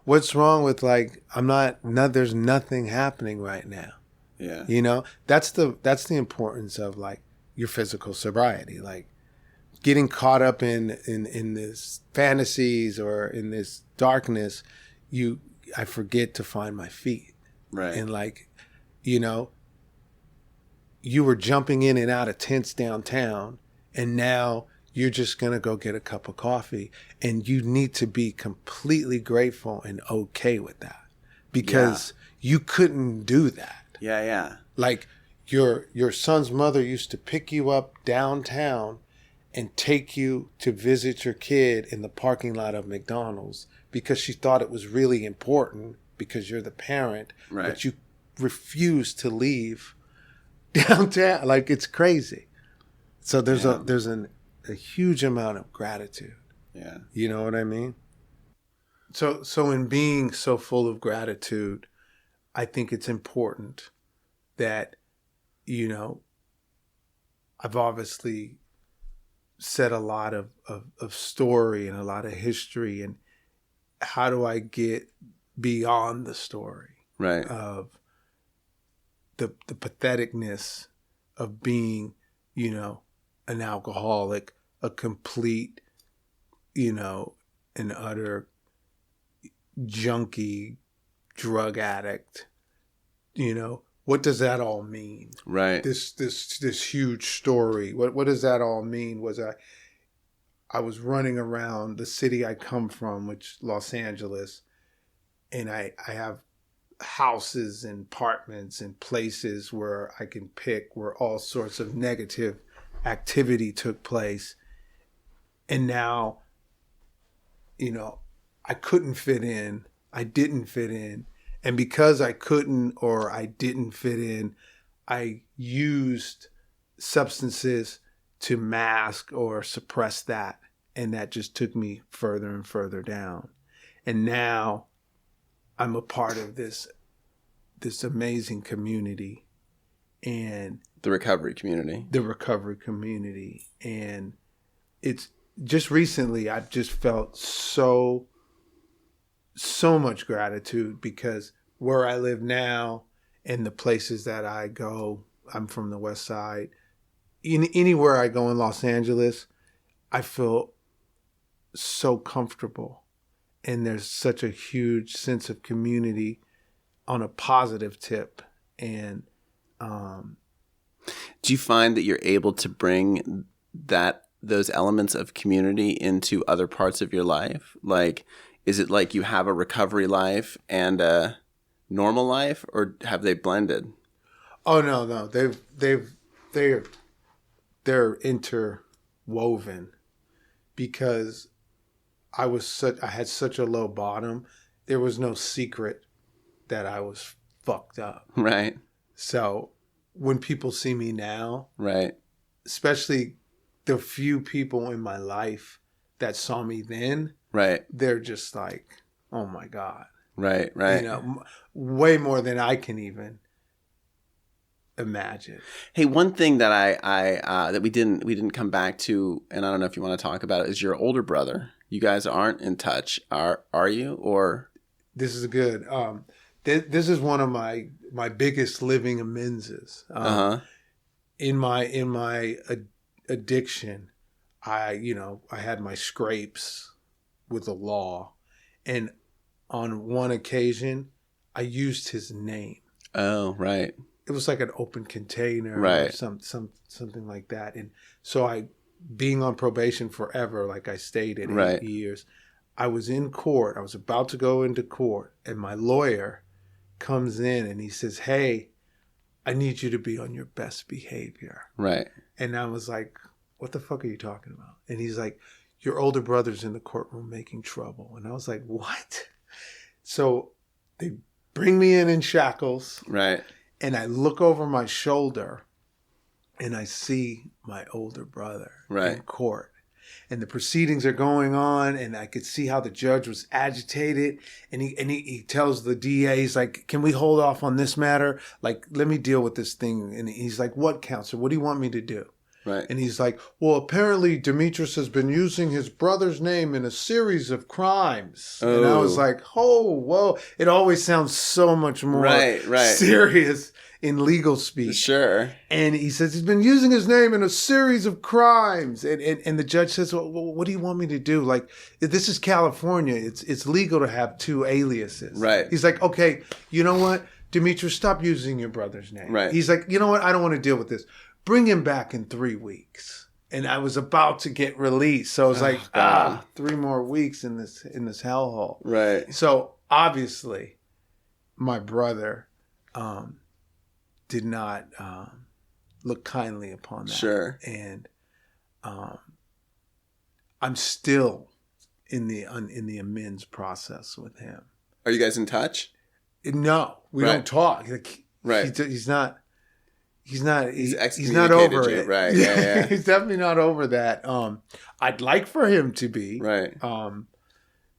[SPEAKER 2] what's wrong with like, there's nothing happening right now.
[SPEAKER 1] Yeah.
[SPEAKER 2] That's the importance of like your physical sobriety. Like getting caught up in this fantasies or in this darkness, I forget to find my feet.
[SPEAKER 1] Right.
[SPEAKER 2] And like, you were jumping in and out of tents downtown, and now you're just going to go get a cup of coffee, and you need to be completely grateful and okay with that because you couldn't do that.
[SPEAKER 1] Yeah, yeah.
[SPEAKER 2] Like your son's mother used to pick you up downtown and take you to visit your kid in the parking lot of McDonald's because she thought it was really important because you're the parent,
[SPEAKER 1] right.
[SPEAKER 2] But you refuse to leave downtown. Like it's crazy. So there's a huge amount of gratitude.
[SPEAKER 1] Yeah.
[SPEAKER 2] You know what I mean? So in being so full of gratitude, I think it's important that, I've obviously said a lot of story and a lot of history, and how do I get beyond the story?
[SPEAKER 1] Right.
[SPEAKER 2] Of the patheticness of being, an alcoholic, a complete, an utter junkie, drug addict, what does that all mean?
[SPEAKER 1] Right.
[SPEAKER 2] This huge story. What does that all mean? I was running around the city I come from, which Los Angeles, and I have houses and apartments and places where I can pick where all sorts of negative activity took place. And now, I couldn't fit in. I didn't fit in. And because I couldn't or I didn't fit in, I used substances to mask or suppress that. And that just took me further and further down. And now I'm a part of this amazing community, and
[SPEAKER 1] the recovery community.
[SPEAKER 2] And it's just recently I've just felt so much gratitude because where I live now and the places that I go I'm from the West Side. Anywhere I go in Los Angeles, I feel so comfortable. And there's such a huge sense of community on a positive tip. And
[SPEAKER 1] do you find that you're able to bring those elements of community into other parts of your life? Like, is it like you have a recovery life and a normal life, or have they blended?
[SPEAKER 2] Oh no, they're interwoven, because I had such a low bottom. There was no secret that I was fucked up.
[SPEAKER 1] Right.
[SPEAKER 2] So when people see me now,
[SPEAKER 1] right,
[SPEAKER 2] especially the few people in my life that saw me then,
[SPEAKER 1] right, they're
[SPEAKER 2] just like, oh my God.
[SPEAKER 1] Right.
[SPEAKER 2] Way more than I can even imagine.
[SPEAKER 1] Hey, one thing that I that we didn't come back to, and I don't know if you want to talk about it, is your older brother. You guys aren't in touch, are you? Or
[SPEAKER 2] this is good. This is one of my biggest living amenses. In my addiction, I had my scrapes with the law, and on one occasion, I used his name.
[SPEAKER 1] Oh, right.
[SPEAKER 2] It was like an open container,
[SPEAKER 1] right?
[SPEAKER 2] Or something like that. And so being on probation forever, like I stayed at 8 years, I was in court. I was about to go into court, and my lawyer comes in and he says, "Hey, I need you to be on your best behavior."
[SPEAKER 1] Right.
[SPEAKER 2] And I was like, "What the fuck are you talking about?" And he's like, "Your older brother's in the courtroom making trouble." And I was like, "What?" So they bring me in shackles.
[SPEAKER 1] Right.
[SPEAKER 2] And I look over my shoulder and I see my older brother in court. And the proceedings are going on, and I could see how the judge was agitated. And he tells the DA, he's like, "Can we hold off on this matter? Like, let me deal with this thing." And he's like, "What, counselor? What do you want me to do?"
[SPEAKER 1] Right.
[SPEAKER 2] And he's like, "Well, apparently Demetrius has been using his brother's name in a series of crimes." Oh. And I was like, "Oh, whoa." It always sounds so much more serious in legal speak.
[SPEAKER 1] Sure.
[SPEAKER 2] And he says he's been using his name in a series of crimes. And the judge says, "Well, what do you want me to do? Like, this is California. It's legal to have two aliases."
[SPEAKER 1] Right.
[SPEAKER 2] He's like, "Okay, you know what? Demetrius, stop using your brother's name."
[SPEAKER 1] Right.
[SPEAKER 2] He's like, "You know what? I don't want to deal with this. Bring him back in 3 weeks." And I was about to get released. So I was 3 more weeks in this hellhole.
[SPEAKER 1] Right.
[SPEAKER 2] So obviously my brother did not look kindly upon that.
[SPEAKER 1] Sure.
[SPEAKER 2] And I'm still in the amends process with him.
[SPEAKER 1] Are you guys in touch?
[SPEAKER 2] No, we don't talk.
[SPEAKER 1] Right.
[SPEAKER 2] He's not
[SPEAKER 1] excommunicated
[SPEAKER 2] over
[SPEAKER 1] you.
[SPEAKER 2] it.
[SPEAKER 1] Right. Yeah.
[SPEAKER 2] He's definitely not over that. I'd like for him to be.
[SPEAKER 1] Right.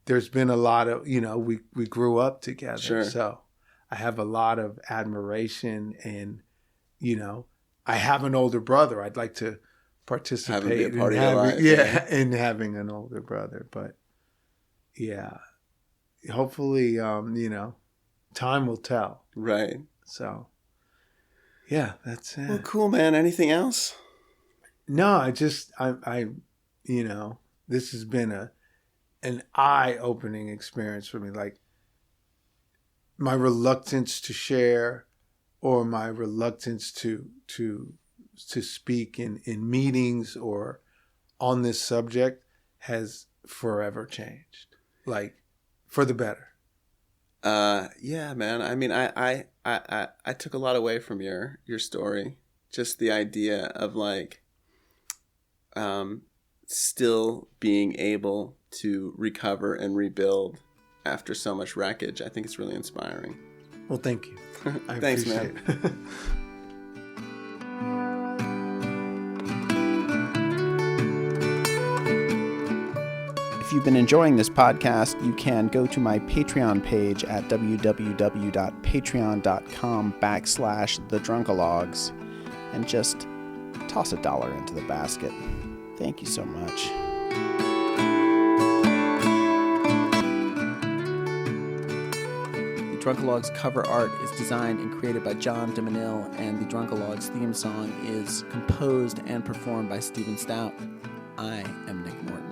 [SPEAKER 2] There's been a lot of, we grew up together.
[SPEAKER 1] Sure.
[SPEAKER 2] So I have a lot of admiration, and, I have an older brother. I'd like to participate
[SPEAKER 1] have him be a part of your life.
[SPEAKER 2] in having an older brother. But yeah, hopefully, time will tell.
[SPEAKER 1] Right.
[SPEAKER 2] So yeah, that's it.
[SPEAKER 1] Well, cool, man. Anything else?
[SPEAKER 2] No, I this has been an eye-opening experience for me. Like, my reluctance to share, or my reluctance to speak in meetings or on this subject has forever changed. Like, for the better.
[SPEAKER 1] Yeah, man. I mean, I took a lot away from your story. Just the idea of like, still being able to recover and rebuild after so much wreckage. I think it's really inspiring.
[SPEAKER 2] Well, thank you.
[SPEAKER 1] Thanks, man. If you've been enjoying this podcast, you can go to my Patreon page at www.patreon.com/thedrunkalogs and just toss $1 into the basket. Thank you so much. Drunkalogs cover art is designed and created by John DeManil, and the Drunkalogs theme song is composed and performed by Stephen Stout. I am Nick Morton.